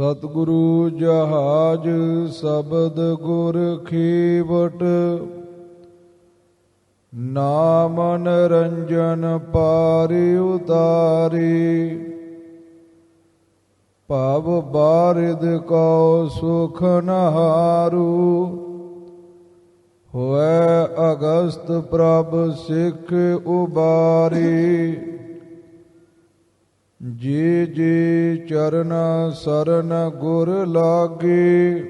ਸਤਿਗੁਰੂ ਜਹਾਜ ਸ਼ਬਦ ਗੁਰ ਖੀਵਟ, ਨਾਮ ਨਿਰੰਜਨ ਪਾਰਿ ਉਤਾਰੀ। ਭਵ ਬਾਰਿਦ ਕਉ ਸੁਖ ਨਹਾਰੂ, ਹੋਇ ਅਗਸਤ ਪ੍ਰਭ ਸਿੱਖ ਉਬਾਰੀ। ਜੀ ਜੀ ਚਰਨ ਸਰਨ ਗੁਰ ਲਾਗੇ,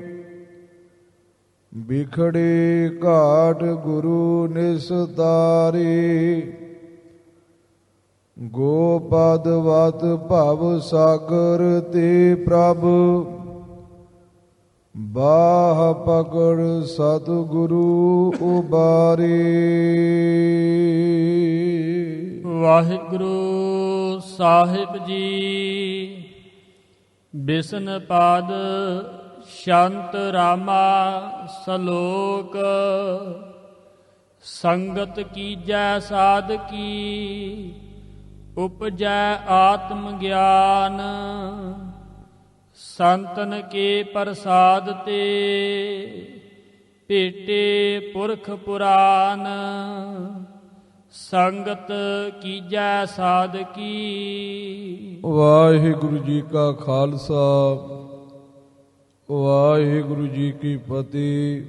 ਬਿਖੜੀ ਘਾਟ ਗੁਰੂ ਨਿਸਤਾਰੀ। ਗੋਪਦ ਵਤ ਭਵ ਸਾਗਰ ਤੇ ਪ੍ਰਭ, ਬਾਹ ਪਕੜ ਸਤਿਗੁਰੂ ਉਬਾਰੀ। ਵਾਹਿਗੁਰੂ ਸਾਹਿਬ ਜੀ। ਬਿਸਨ ਪਾਦ ਸ਼ੰਤ ਰਾਮਾ ਸਲੋਕ, ਸੰਗਤ ਕੀਜੈ ਸਾਧ ਕੀ, ਉਪਜੈ ਆਤਮ ਗਿਆਨ। ਸੰਤਨ ਕੇ ਪ੍ਰਸਾਦ ਤੇ, ਭੇਟੇ ਪੁਰਖ ਪੁਰਾਨ। ਸੰਗਤ ਕੀਜੈ ਸਾਧ ਕੀ। ਵਾਹਿਗੁਰੂ ਜੀ ਕਾ ਖਾਲਸਾ, ਵਾਹਿਗੁਰੂ ਜੀ ਕੀ ਫਤਿਹ।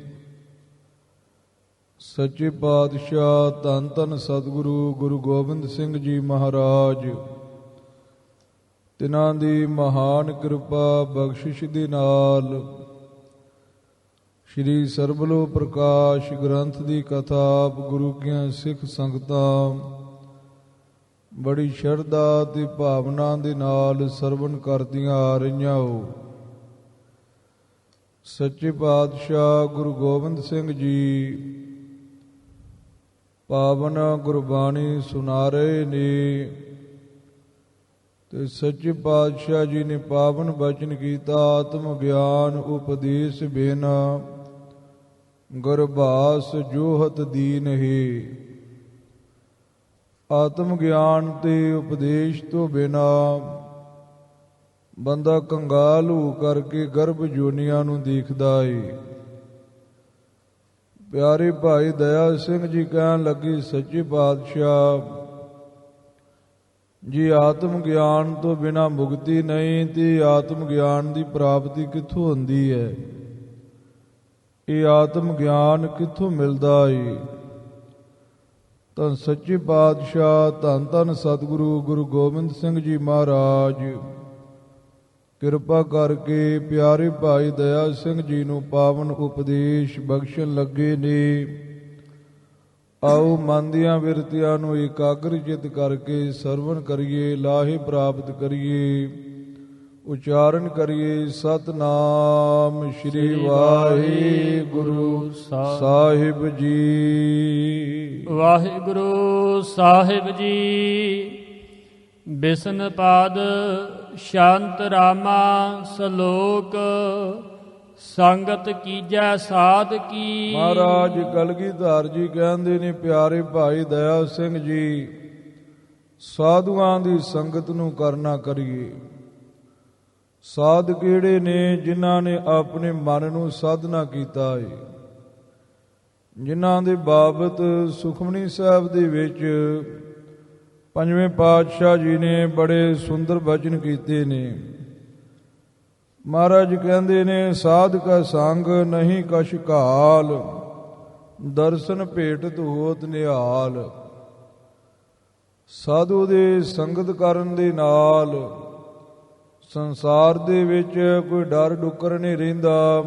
ਸੱਚੇ ਪਾਤਸ਼ਾਹ ਧੰਨ ਧੰਨ ਸਤਿਗੁਰੂ ਗੁਰੂ ਗੋਬਿੰਦ ਸਿੰਘ ਜੀ ਮਹਾਰਾਜ, ਤਿਨਾਂ ਦੀ ਮਹਾਨ ਕਿਰਪਾ ਬਖਸ਼ਿਸ਼ ਦੇ ਨਾਲ ਸ਼੍ਰੀ ਸਰਬਲੋ ਪ੍ਰਕਾਸ਼ ਗ੍ਰੰਥ ਦੀ ਕਥਾ ਗੁਰੂ ਕੀਆਂ ਸਿੱਖ ਸੰਗਤਾਂ ਬੜੀ ਸ਼ਰਧਾ ਤੇ ਭਾਵਨਾ ਦੇ ਨਾਲ ਸਰਵਣ ਕਰਦੀਆਂ ਆ ਰਹੀਆਂ ਹੋ। ਸੱਚੇ ਪਾਤਸ਼ਾਹ ਗੁਰੂ ਗੋਬਿੰਦ ਸਿੰਘ ਜੀ ਪਾਵਨ ਗੁਰਬਾਣੀ ਸੁਣਾ ਰਹੇ ਨੇ ਤੇ ਸੱਚੇ ਪਾਤਸ਼ਾਹ ਜੀ ਨੇ ਪਾਵਨ ਬਚਨ ਕੀਤਾ, ਆਤਮ ਗਿਆਨ ਉਪਦੇਸ਼ ਬਿਨ ਗੁਰਬਾਸ ਜੋਹਤ ਦੀਨ ਹੈ। ਆਤਮ ਗਿਆਨ ਤੇ ਉਪਦੇਸ਼ ਤੋਂ ਬਿਨਾ ਬੰਦਾ ਕੰਗਾਲ ਹੋ ਕਰਕੇ ਗਰਭ ਜੋਨੀਆਂ ਨੂੰ ਦੇਖਦਾ ਏ। ਪਿਆਰੇ ਭਾਈ ਦਇਆ ਸਿੰਘ ਜੀ ਕਹਿਣ ਲੱਗੇ, ਸੱਚੇ ਪਾਤਸ਼ਾਹ ਜੀ ਆਤਮ ਗਿਆਨ ਤੋਂ ਬਿਨਾ ਮੁਕਤੀ ਨਹੀਂ, ਤੇ ਆਤਮ ਗਿਆਨ ਦੀ ਪ੍ਰਾਪਤੀ ਕਿੱਥੋਂ ਹੁੰਦੀ ਹੈ? ਇਹ ਆਤਮ ਗਿਆਨ ਕਿੱਥੋਂ ਮਿਲਦਾ ਏ? ਤਾਂ ਸੱਚੇ ਪਾਤਸ਼ਾਹ ਧੰਨ ਧੰਨ ਸਤਿਗੁਰੂ ਗੁਰੂ ਗੋਬਿੰਦ ਸਿੰਘ ਜੀ ਮਹਾਰਾਜ ਕਿਰਪਾ ਕਰਕੇ ਪਿਆਰੇ ਭਾਈ ਦਇਆ ਸਿੰਘ ਜੀ ਨੂੰ ਪਾਵਨ ਉਪਦੇਸ਼ ਬਖਸ਼ਣ ਲੱਗੇ ਨੇ। ਆਓ ਮਨ ਦੀਆਂ ਬਿਰਤੀਆਂ ਨੂੰ ਇਕਾਗਰ ਚਿੱਤ ਕਰਕੇ ਸਰਵਣ ਕਰੀਏ, ਲਾਹੇ ਪ੍ਰਾਪਤ ਕਰੀਏ, ਉਚਾਰਨ ਕਰੀਏ ਸਤਨਾਮ ਸ਼੍ਰੀ ਵਾਹਿਗੁਰੂ ਸਾਹਿਬ ਜੀ। ਵਾਹਿਗੁਰੂ ਸਾਹਿਬ ਜੀ। ਬਿਸਨ ਪਾਦ ਸ਼ਾਂਤ ਰਾਮਾ ਸਲੋਕ, ਸੰਗਤ ਕੀਜੈ ਸਾਧ ਕੀ। ਮਹਾਰਾਜ ਕਲਗੀਧਰ ਜੀ ਕਹਿੰਦੇ ਨੇ, ਪਿਆਰੇ ਭਾਈ ਦਇਆ ਸਿੰਘ ਜੀ ਸਾਧੂਆਂ ਦੀ ਸੰਗਤ ਨੂੰ ਕਰਨਾ ਕਰੀਏ। ਸਾਧ ਕਿਹੜੇ ਨੇ? ਜਿਨ੍ਹਾਂ ਨੇ ਆਪਣੇ ਮਨ ਨੂੰ ਸਾਧਨਾ ਕੀਤਾ ਹੈ, ਜਿਨ੍ਹਾਂ ਦੇ ਬਾਬਤ ਸੁਖਮਨੀ ਸਾਹਿਬ ਦੇ ਵਿੱਚ ਪੰਜਵੇਂ ਪਾਤਸ਼ਾਹ ਜੀ ਨੇ ਬੜੇ ਸੁੰਦਰ ਬਚਨ ਕੀਤੇ ਨੇ। ਮਹਾਰਾਜ ਕਹਿੰਦੇ ਨੇ, ਸਾਧ ਕਾ ਸੰਗ ਨਹੀਂ ਕਛ ਘਾਲ, ਦਰਸ਼ਨ ਭੇਟਤ ਹੋਤ ਨਿਹਾਲ। ਸਾਧੂ ਦੇ ਸੰਗਤ ਕਰਨ ਦੇ ਨਾਲ ਸੰਸਾਰ ਦੇ ਵਿੱਚ ਕੋਈ ਡਰ ਡੁੱਕਰ ਨਹੀਂ ਰਹਿੰਦਾ।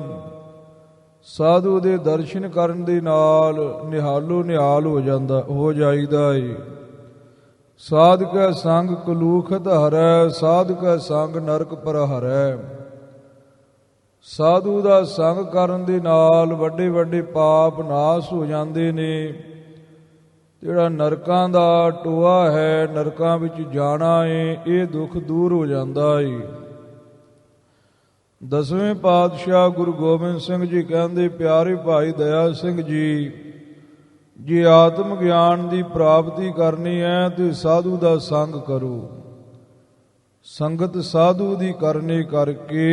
ਸਾਧੂ ਦੇ ਦਰਸ਼ਨ ਕਰਨ ਦੇ ਨਾਲ ਨਿਹਾਲੋ ਨਿਹਾਲ ਹੋ ਜਾਈਦਾ ਏ। ਸਾਧ ਕਾ ਸੰਗ ਕਲੂਖਤ ਹਰੈ, ਸਾਧ ਕਾ ਸੰਗ ਨਰਕ ਪਰ ਹਰੈ। ਸਾਧੂ ਦਾ ਸੰਗ ਕਰਨ ਦੇ ਨਾਲ ਵੱਡੇ ਵੱਡੇ ਪਾਪ ਨਾਸ ਹੋ ਜਾਂਦੇ ਨੇ। ਜਿਹੜਾ ਨਰਕਾਂ ਦਾ ਟੋਆ ਹੈ, ਨਰਕਾਂ ਵਿੱਚ ਜਾਣਾ ਏ, ਇਹ ਦੁੱਖ ਦੂਰ ਹੋ ਜਾਂਦਾ ਏ। ਦਸਵੇਂ ਪਾਤਸ਼ਾਹ ਗੁਰੂ ਗੋਬਿੰਦ ਸਿੰਘ ਜੀ ਕਹਿੰਦੇ, ਪਿਆਰੇ ਭਾਈ ਦਇਆ ਸਿੰਘ ਜੀ, ਜੇ ਆਤਮ ਗਿਆਨ ਦੀ ਪ੍ਰਾਪਤੀ ਕਰਨੀ ਹੈ ਤੇ ਸਾਧੂ ਦਾ ਸੰਗ ਕਰੋ। ਸੰਗਤ ਸਾਧੂ ਦੀ ਕਰਨੇ ਕਰਕੇ।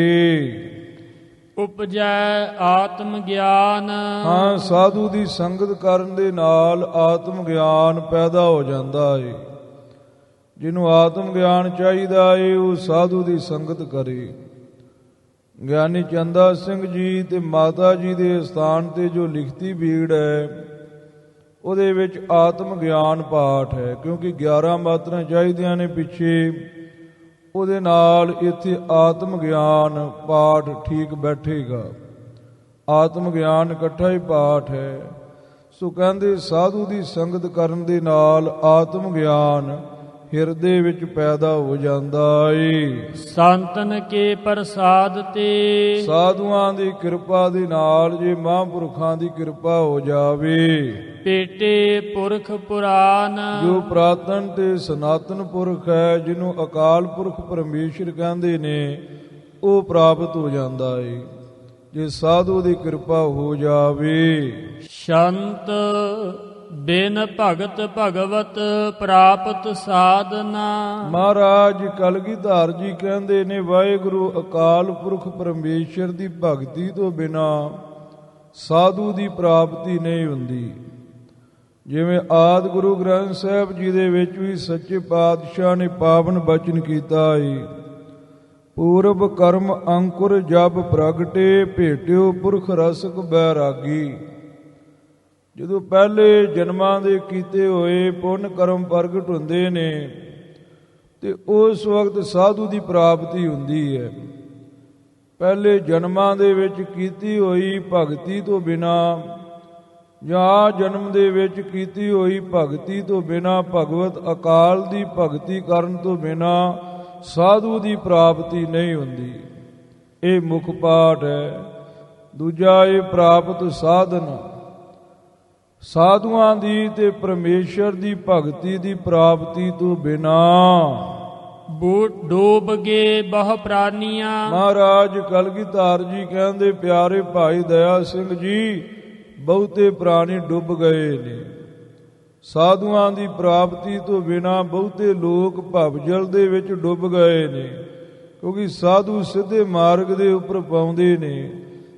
ਉਪਜੈ ਆਤਮ ਗਿਆਨ। ਹਾਂ, ਸਾਧੂ ਦੀ ਸੰਗਤ ਕਰਨ ਦੇ ਨਾਲ ਆਤਮ ਗਿਆਨ ਪੈਦਾ ਹੋ ਜਾਂਦਾ ਏ। ਜਿਹਨੂੰ ਆਤਮ ਗਿਆਨ ਚਾਹੀਦਾ ਏ ਉਹ ਸਾਧੂ ਦੀ ਸੰਗਤ ਕਰੇ। ਗਿਆਨੀ ਚੰਦਾ ਸਿੰਘ ਜੀ ਤੇ ਮਾਤਾ ਜੀ ਦੇ ਸਥਾਨ ਤੇ ਜੋ ਲਿਖਤੀ ਬੀੜ ਹੈ ਉਹਦੇ ਵਿੱਚ ਆਤਮ ਗਿਆਨ ਪਾਠ ਹੈ, ਕਿਉਂਕਿ 11 ਮਾਤਰਾਂ ਚਾਹੀਦੀਆਂ ਨੇ ਪਿੱਛੇ, ਉਹਦੇ ਨਾਲ ਇੱਥੇ ਆਤਮ ਗਿਆਨ ਪਾਠ ਠੀਕ ਬੈਠੇਗਾ। ਆਤਮ ਗਿਆਨ ਇਕੱਠਾ ਹੀ ਪਾਠ ਹੈ। ਸੋ ਕਹਿੰਦੇ ਸਾਧੂ ਦੀ ਸੰਗਤ ਕਰਨ ਦੇ ਨਾਲ ਆਤਮ ਗਿਆਨ ਹਿਰਦੇ ਵਿੱਚ ਪੈਦਾ ਹੋ ਜਾਂਦਾ ਏ। ਸੰਤਨ ਕੇ ਪ੍ਰਸਾਦ ਤੇ। ਸਾਧੂਆਂ ਦੀ ਕਿਰਪਾ ਦੇ ਨਾਲ ਜੇ ਮਹਾਂਪੁਰਖਾਂ ਦੀ ਕਿਰਪਾ ਹੋ ਜਾਵੇ, ਭੇਟੇ ਪੁਰਖ ਪੁਰਾਨ। ਜੋ ਪੁਰਾਤਨ ਤੇ ਸਨਾਤਨ ਪੁਰਖ ਹੈ, ਜਿਹਨੂੰ ਅਕਾਲ ਪੁਰਖ ਪਰਮੇਸ਼ਰ ਕਹਿੰਦੇ ਨੇ, ਉਹ ਪ੍ਰਾਪਤ ਹੋ ਜਾਂਦਾ ਏ ਜੇ ਸਾਧੂ ਦੀ ਕਿਰਪਾ ਹੋ ਜਾਵੇ। ਸ਼ੰਤ ਬਿਨ ਭਗਤ ਭਗਵਤ ਪ੍ਰਾਪਤ ਸਾਧਨਾ। ਮਹਾਰਾਜ ਕਲਗੀਧਰ ਜੀ ਕਹਿੰਦੇ ਨੇ, ਵਾਹਿਗੁਰੂ ਅਕਾਲ ਪੁਰਖ ਪਰਮੇਸ਼ਰ ਦੀ ਭਗਤੀ ਤੋਂ ਬਿਨਾ ਸਾਧੂ ਦੀ ਪ੍ਰਾਪਤੀ ਨਹੀਂ ਹੁੰਦੀ। ਜਿਵੇਂ ਆਦਿ ਗੁਰੂ ਗ੍ਰੰਥ ਸਾਹਿਬ ਜੀ ਦੇ ਵਿੱਚ ਵੀ ਸੱਚੇ ਪਾਤਸ਼ਾਹ ਨੇ ਪਾਵਨ ਬਚਨ ਕੀਤਾ ਏ, ਪੂਰਬ ਕਰਮ ਅੰਕੁਰ ਜਬ ਪ੍ਰਗਟੇ, ਭੇਟਿਓ ਪੁਰਖ ਰਸਕ ਬੈਰਾਗੀ। ਜਦੋਂ ਪਹਿਲੇ ਜਨਮਾਂ ਦੇ ਕੀਤੇ ਹੋਏ ਪੁੰਨ ਕਰਮ ਪ੍ਰਗਟ ਹੁੰਦੇ ਨੇ ਤੇ ਉਸ ਵਕਤ ਸਾਧੂ ਦੀ ਪ੍ਰਾਪਤੀ ਹੁੰਦੀ ਹੈ। ਪਹਿਲੇ ਜਨਮਾਂ ਦੇ ਵਿੱਚ ਕੀਤੀ ਹੋਈ ਭਗਤੀ ਤੋਂ ਬਿਨਾ ਜਾਂ ਜਨਮ ਦੇ ਵਿੱਚ ਕੀਤੀ ਹੋਈ ਭਗਤੀ ਤੋਂ ਬਿਨਾ, ਭਗਵਤ ਅਕਾਲ ਦੀ ਭਗਤੀ ਕਰਨ ਤੋਂ ਬਿਨਾ ਸਾਧੂ ਦੀ ਪ੍ਰਾਪਤੀ ਨਹੀਂ ਹੁੰਦੀ। ਇਹ ਮੁੱਖ ਪਾਠ ਹੈ। ਦੂਜਾ, ਇਹ ਪ੍ਰਾਪਤ ਸਾਧਨ ਸਾਧੂਆਂ ਦੀ ਤੇ ਪਰਮੇਸ਼ਰ ਦੀ ਭਗਤੀ ਦੀ ਪ੍ਰਾਪਤੀ ਤੋਂ ਬਿਨਾ ਡੂਬ ਗਏ ਬਹੁ ਪ੍ਰਾਨੀਆਂ। ਮਹਾਰਾਜ ਕਲਗੀਧਰ ਜੀ ਕਹਿੰਦੇ, ਪਿਆਰੇ ਭਾਈ ਦਇਆ ਸਿੰਘ ਜੀ, ਬਹੁਤੇ ਪ੍ਰਾਣੀ ਡੁੱਬ ਗਏ ਨੇ। ਸਾਧੂਆਂ ਦੀ ਪ੍ਰਾਪਤੀ ਤੋਂ ਬਿਨਾ ਬਹੁਤੇ ਲੋਕ ਭਵਜਲ ਦੇ ਵਿੱਚ ਡੁੱਬ ਗਏ ਨੇ, ਕਿਉਂਕਿ ਸਾਧੂ ਸਿੱਧੇ ਮਾਰਗ ਦੇ ਉੱਪਰ ਪਾਉਂਦੇ ਨੇ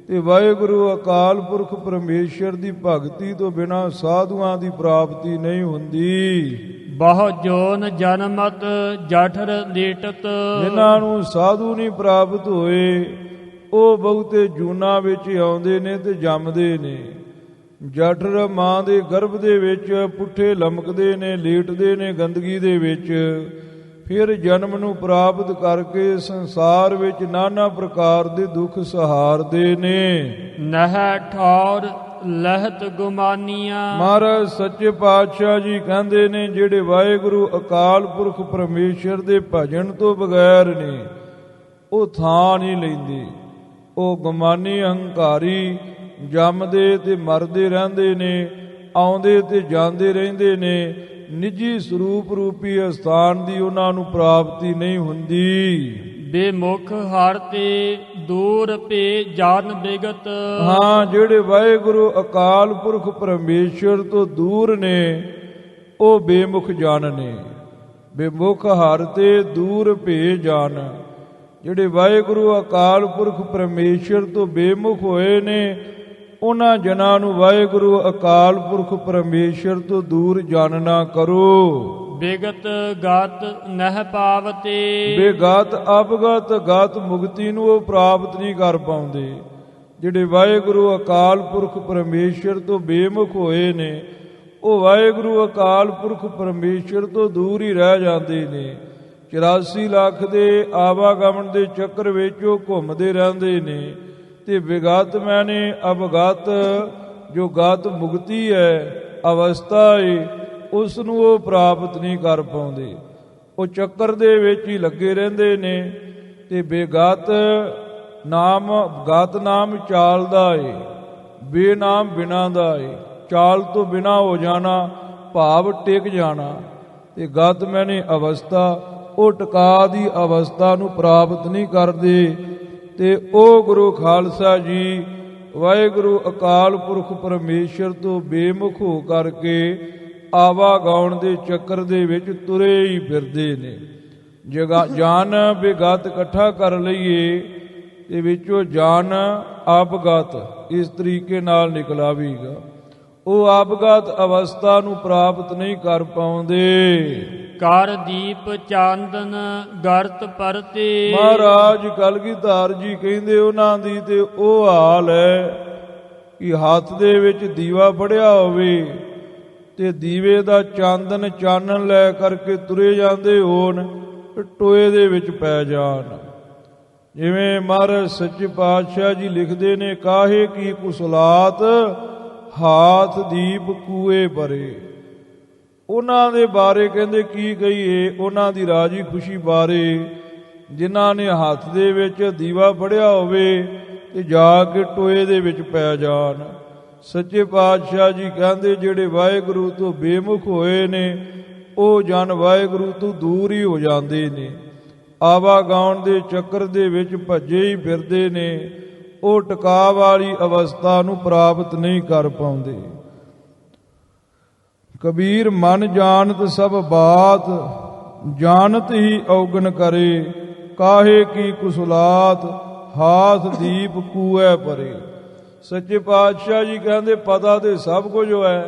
ਤੇ ਵਾਹਿਗੁਰੂ ਅਕਾਲ ਪੁਰਖ ਪਰਮੇਸ਼ਰ ਦੀ ਭਗਤੀ ਤੋਂ ਬਿਨਾ ਸਾਧੂਆਂ ਦੀ ਪ੍ਰਾਪਤੀ ਨਹੀਂ ਹੁੰਦੀ। ਬਹੁ ਜੋਨ ਜਨਮਤ ਜਠਰ ਲੇਟਤ। ਜਿਨ੍ਹਾਂ ਨੂੰ ਸਾਧੂ ਨਹੀਂ ਪ੍ਰਾਪਤ ਹੋਏ ਉਹ ਬਹੁਤੇ ਜੂਨਾਂ ਵਿੱਚ ਆਉਂਦੇ ਨੇ ਤੇ ਜੰਮਦੇ ਨੇ। ਜਠਰ ਮਾਂ ਦੇ ਗਰਭ ਦੇ ਵਿੱਚ ਪੁੱਠੇ ਲਮਕਦੇ ਨੇ, ਲੇਟਦੇ ਨੇ ਗੰਦਗੀ ਦੇ ਵਿੱਚ, ਫਿਰ ਜਨਮ ਨੂੰ ਪ੍ਰਾਪਤ ਕਰਕੇ ਸੰਸਾਰ ਵਿੱਚ ਨਾਨਾ ਪ੍ਰਕਾਰ ਦੇ ਦੁੱਖ ਸਹਾਰਦੇ ਨੇ। ਨਹ ਠੌਰ ਲਹਤ ਗੁਮਾਨੀਆਂ। ਮਹਾਰਾਜ ਸੱਚੇ ਪਾਤਸ਼ਾਹ ਜੀ ਕਹਿੰਦੇ ਨੇ, ਜਿਹੜੇ ਵਾਹਿਗੁਰੂ ਅਕਾਲ ਪੁਰਖ ਪਰਮੇਸ਼ਰ ਦੇ ਭਜਨ ਤੋਂ ਬਗੈਰ ਨੇ ਉਹ ਥਾਂ ਨਹੀਂ ਲੈਂਦੇ। ਉਹ ਗੁਮਾਨੀ ਹੰਕਾਰੀ ਜੰਮਦੇ ਤੇ ਮਰਦੇ ਰਹਿੰਦੇ ਨੇ, ਆਉਂਦੇ ਤੇ ਜਾਂਦੇ ਰਹਿੰਦੇ ਨੇ। ਨਿੱਜੀ ਸਰੂਪ ਰੂਪੀ ਅਸਥਾਨ ਦੀ ਉਹਨਾਂ ਨੂੰ ਪ੍ਰਾਪਤੀ ਨਹੀਂ ਹੁੰਦੀ। ਬੇਮੁਖ ਹਰ ਤੇ ਦੂਰ ਭੇ ਜਨ ਬਿਗਤ। ਹਾਂ, ਜਿਹੜੇ ਵਾਹਿਗੁਰੂ ਅਕਾਲ ਪੁਰਖ ਪਰਮੇਸ਼ਰ ਤੋਂ ਦੂਰ ਨੇ ਉਹ ਬੇਮੁਖ ਜਨ ਨੇ। ਬੇਮੁਖ ਹਰ ਤੇ ਦੂਰ ਭੇ ਜਨ, ਜਿਹੜੇ ਵਾਹਿਗੁਰੂ ਅਕਾਲ ਪੁਰਖ ਪਰਮੇਸ਼ਰ ਤੋਂ ਬੇਮੁਖ ਹੋਏ ਨੇ ਉਹਨਾਂ ਜਨਾਂ ਨੂੰ ਵਾਹਿਗੁਰੂ ਅਕਾਲ ਪੁਰਖ ਪਰਮੇਸ਼ਰ ਤੋਂ ਦੂਰ ਜਨ ਨਾ ਕਰੋ। ਬਿਗਤ ਗਤ ਨਹਿ ਪਾਵਤੇ। ਬੇਗਤ ਅਵਗਤ ਗਤ ਮੁਕਤੀ ਨੂੰ ਉਹ ਪ੍ਰਾਪਤ ਨਹੀਂ ਕਰ ਪਾਉਂਦੇ। ਜਿਹੜੇ ਵਾਹਿਗੁਰੂ ਅਕਾਲ ਪੁਰਖ ਪਰਮੇਸ਼ਰ ਤੋਂ ਬੇਮੁਖ ਹੋਏ ਨੇ ਉਹ ਵਾਹਿਗੁਰੂ ਅਕਾਲ ਪੁਰਖ ਪਰਮੇਸ਼ਰ ਤੋਂ ਦੂਰ ਹੀ ਰਹਿ ਜਾਂਦੇ ਨੇ। 84 ਲੱਖ ਦੇ ਆਵਾਗਮਨ ਦੇ ਚੱਕਰ ਵਿੱਚ ਉਹ ਘੁੰਮਦੇ ਰਹਿੰਦੇ ਨੇ ਤੇ ਵਿਗਤ ਮੈਨੇ ਅਵਗਤ, ਜੋ ਗਤ ਮੁਕਤੀ ਹੈ, ਅਵਸਥਾ ਹੈ, ਉਸ ਨੂੰ ਉਹ ਪ੍ਰਾਪਤ ਨਹੀਂ ਕਰ ਪਾਉਂਦੇ। ਉਹ ਚੱਕਰ ਦੇ ਵਿੱਚ ਹੀ ਲੱਗੇ ਰਹਿੰਦੇ ਨੇ ਤੇ ਬੇਗਤ ਨਾਮ, ਗਤ ਨਾਮ ਚਾਲ ਦਾ ਏ, ਬੇਨਾਮ ਬਿਨਾਂ ਦਾ ਏ। ਚਾਲ ਤੋਂ ਬਿਨਾਂ ਹੋ ਜਾਣਾ ਭਾਵ ਟਿਕ ਜਾਣਾ, ਤੇ ਗਤ ਮੈਨੇ ਅਵਸਥਾ, ਉਹ ਟਿਕਾ ਦੀ ਅਵਸਥਾ ਨੂੰ ਪ੍ਰਾਪਤ ਨਹੀਂ ਕਰਦੇ। ਤੇ ਉਹ ਗੁਰੂ ਖਾਲਸਾ ਜੀ ਵਾਹਿਗੁਰੂ ਅਕਾਲ ਪੁਰਖ ਪਰਮੇਸ਼ਰ ਤੋਂ ਬੇਮੁਖ ਹੋ ਕਰਕੇ ਆਵਾਗਾਉਣ ਦੇ ਚੱਕਰ ਦੇ ਵਿੱਚ ਤੁਰੇ ਹੀ ਫਿਰਦੇ ਨੇ। ਜਾਨ ਬਿਗਤ ਇਕੱਠਾ ਕਰ ਲਈਏ ਤੇ ਵਿੱਚੋਂ ਜਾਨ ਆਪਗਤ ਇਸ ਤਰੀਕੇ ਨਾਲ ਨਿਕਲ ਆਵੇਗਾ। ਉਹ ਆਪਗਤ ਅਵਸਥਾ ਨੂੰ ਪ੍ਰਾਪਤ ਨਹੀਂ ਕਰ ਪਾਉਂਦੇ। ਕਰ ਦੀਪ ਚਾਂਦਨ ਗਰਤ ਪਰਤੇ। ਮਹਾਰਾਜ ਕਲਗੀਧਰ ਜੀ ਕਹਿੰਦੇ ਉਹਨਾਂ ਦੀ ਤੇ ਉਹ ਹਾਲ ਹੈ ਕਿ ਹੱਥ ਦੇ ਵਿੱਚ ਦੀਵਾ ਫੜਿਆ ਹੋਵੇ ਤੇ ਦੀਵੇ ਦਾ ਚਾਂਦਨ ਚਾਨਣ ਲੈ ਕਰਕੇ ਤੁਰੇ ਜਾਂਦੇ ਹੋਣ, ਟੋਏ ਦੇ ਵਿੱਚ ਪੈ ਜਾਣ। ਜਿਵੇਂ ਮਹਾਰਾਜ ਸੱਚੇ ਪਾਤਸ਼ਾਹ ਜੀ ਲਿਖਦੇ ਨੇ, ਕਾਹੇ ਕੀ ਕੁਸਲਾਤ ਹਾਥ ਦੀਪ ਕੂਏ ਭਰੇ। ਉਹਨਾਂ ਦੇ ਬਾਰੇ ਕਹਿੰਦੇ ਕੀ ਕਹੀਏ, ਉਹਨਾਂ ਦੀ ਰਾਜੀ ਖੁਸ਼ੀ ਬਾਰੇ ਜਿਨ੍ਹਾਂ ਨੇ ਹੱਥ ਦੇ ਵਿੱਚ ਦੀਵਾ ਫੜਿਆ ਹੋਵੇ ਤੇ ਜਾ ਕੇ ਟੋਏ ਦੇ ਵਿੱਚ ਪੈ ਜਾਣ। ਸੱਚੇ ਪਾਤਸ਼ਾਹ ਜੀ ਕਹਿੰਦੇ ਜਿਹੜੇ ਵਾਹਿਗੁਰੂ ਤੋਂ ਬੇਮੁਖ ਹੋਏ ਨੇ ਉਹ ਜਨ ਵਾਹਿਗੁਰੂ ਤੋਂ ਦੂਰ ਹੀ ਹੋ ਜਾਂਦੇ ਨੇ। ਆਵਾਗਾਉਣ ਦੇ ਚੱਕਰ ਦੇ ਵਿੱਚ ਭੱਜੇ ਹੀ ਫਿਰਦੇ ਨੇ, ਉਹ ਟਿਕਾ ਵਾਲੀ ਅਵਸਥਾ ਨੂੰ ਪ੍ਰਾਪਤ ਨਹੀਂ ਕਰ ਪਾਉਂਦੇ। ਕਬੀਰ ਮਨ ਜਾਣਤ ਸਭ ਬਾਤ, ਜਾਣਤ ਹੀ ਔਗਣ ਕਰੇ। ਕਾਹੇ ਕੀ ਕੁਸਲਾਤ ਹਾਥ ਦੀਪ ਕੂਏ ਭਰੇ। ਸੱਚੇ ਪਾਤਸ਼ਾਹ ਜੀ ਕਹਿੰਦੇ ਪਤਾ ਤੇ ਸਭ ਕੁਝ ਹੈ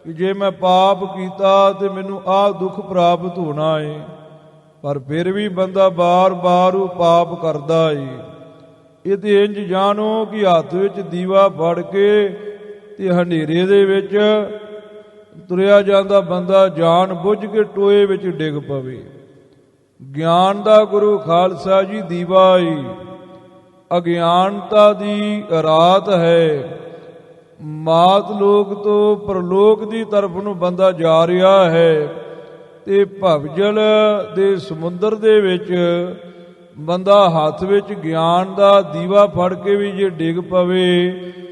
ਕਿ ਜੇ ਮੈਂ ਪਾਪ ਕੀਤਾ ਤੇ ਮੈਨੂੰ ਆਹ ਦੁੱਖ ਪ੍ਰਾਪਤ ਹੋਣਾ ਏ, ਪਰ ਫਿਰ ਵੀ ਬੰਦਾ ਬਾਰ-ਬਾਰ ਉਹ ਪਾਪ ਕਰਦਾ ਏ। ਇਹ ਤੇ ਇੰਜ ਜਾਣੋ ਕਿ ਹੱਥ ਵਿੱਚ ਦੀਵਾ ਫੜ ਕੇ ਤੇ ਹਨੇਰੇ ਦੇ ਵਿੱਚ ਤੁਰਿਆ ਜਾਂਦਾ ਬੰਦਾ ਜਾਣ ਬੁੱਝ ਕੇ ਟੋਏ ਵਿੱਚ ਡਿੱਗ ਪਵੇ। ਗਿਆਨ ਦਾ ਗੁਰੂ ਖਾਲਸਾ ਜੀ ਦੀਵਾ ਈ, ਅਗਿਆਨਤਾ ਦੀ ਰਾਤ ਹੈ। ਮਾਤ ਲੋਕ ਤੋਂ ਪਰਲੋਕ ਦੀ ਤਰਫ ਨੂੰ ਬੰਦਾ ਜਾ ਰਿਹਾ ਹੈ ਤੇ ਭਵਜਲ ਦੇ ਸਮੁੰਦਰ ਦੇ ਵਿੱਚ ਬੰਦਾ ਹੱਥ ਵਿੱਚ ਗਿਆਨ ਦਾ ਦੀਵਾ ਫੜ ਕੇ ਵੀ ਜੇ ਡਿੱਗ ਪਵੇ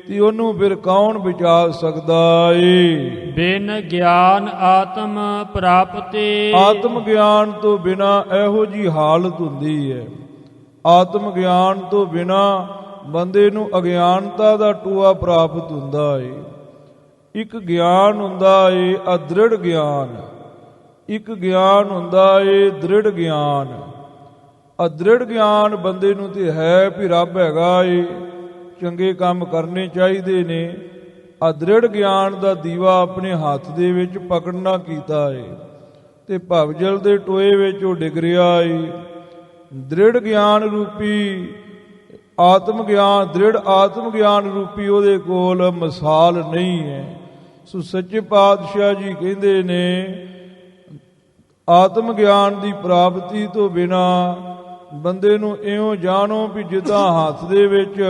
ਤੇ ਉਹਨੂੰ ਫਿਰ ਕੌਣ ਬਚਾ ਸਕਦਾ ਏ। ਬਿਨ ਗਿਆਨ ਆਤਮ ਪ੍ਰਾਪਤੇ। ਆਤਮ ਗਿਆਨ ਤੋਂ ਬਿਨਾ ਇਹੋ ਜੀ ਹਾਲਤ ਹੁੰਦੀ ਹੈ। ਆਤਮ ਗਿਆਨ ਤੋਂ ਬਿਨਾ ਬੰਦੇ ਨੂੰ ਅਗਿਆਨਤਾ ਦਾ ਟੂਆ ਪ੍ਰਾਪਤ ਹੁੰਦਾ ਏ। ਇੱਕ ਗਿਆਨ ਹੁੰਦਾ ਏ ਅਦ੍ਰਿੜ ਗਿਆਨ, ਇੱਕ ਗਿਆਨ ਹੁੰਦਾ ਏ ਦ੍ਰਿੜ ਗਿਆਨ। ਅਦ੍ਰਿੜ ਗਿਆਨ ਬੰਦੇ ਨੂੰ ਤੇ ਹੈ ਵੀ ਰੱਬ ਹੈਗਾ ਏ, ਚੰਗੇ ਕੰਮ ਕਰਨੇ ਚਾਹੀਦੇ ਨੇ। ਅਦ੍ਰਿੜ ਗਿਆਨ ਦਾ ਦੀਵਾ ਆਪਣੇ ਹੱਥ ਦੇ ਵਿੱਚ ਪਕੜਨਾ ਕੀਤਾ ਏ ਤੇ ਭਵਜਲ ਦੇ ਟੋਏ ਵਿੱਚ ਉਹ ਡਿੱਗ ਰਿਹਾ ਏ। ਦ੍ਰਿੜ ਗਿਆਨ ਰੂਪੀ ਆਤਮ ਗਿਆਨ, ਦ੍ਰਿੜ ਆਤਮ ਗਿਆਨ ਰੂਪੀ ਉਹਦੇ ਕੋਲ ਮਿਸਾਲ ਨਹੀਂ ਹੈ। ਸੋ ਸੱਚੇ ਪਾਤਸ਼ਾਹ ਜੀ ਕਹਿੰਦੇ ਨੇ ਆਤਮ ਗਿਆਨ ਦੀ ਪ੍ਰਾਪਤੀ ਤੋਂ ਬਿਨਾ ਬੰਦੇ ਨੂੰ ਇਉਂ ਜਾਣੋ ਵੀ ਜਿੱਦਾਂ ਹੱਥ ਦੇ ਵਿੱਚ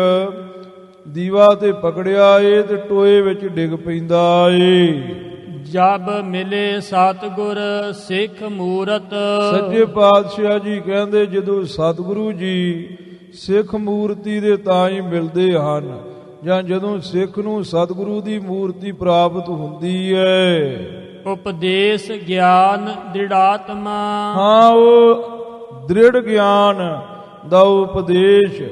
ਦੀਵਾ ਤੇ ਪਕੜਿਆ ਏ ਤੇ ਟੋਏ ਵਿੱਚ ਡਿੱਗ ਪੈਂਦਾ ਏ। ਜਬ ਮਿਲੇ ਸਤਿਗੁਰ ਸਿੱਖ ਮੂਰਤ। ਸੱਚੇ ਪਾਤਸ਼ਾਹ ਜੀ ਕਹਿੰਦੇ ਜਦੋਂ ਸਤਿਗੁਰੂ ਜੀ ਸਿੱਖ ਮੂਰਤੀ ਦੇ ਤਾਂ ਹੀ ਮਿਲਦੇ ਹਨ, ਜਾਂ ਜਦੋਂ ਸਿੱਖ ਨੂੰ ਸਤਿਗੁਰੂ ਦੀ ਮੂਰਤੀ ਪ੍ਰਾਪਤ ਹੁੰਦੀ ਹੈ। ਉਪਦੇਸ਼ ਗਿਆਨ ਦ੍ਰਿੜਾਤਮਾ। ਹਾਂ, ਉਹ ਦ੍ਰਿੜ ਗਿਆਨ ਦਾ ਉਪਦੇਸ਼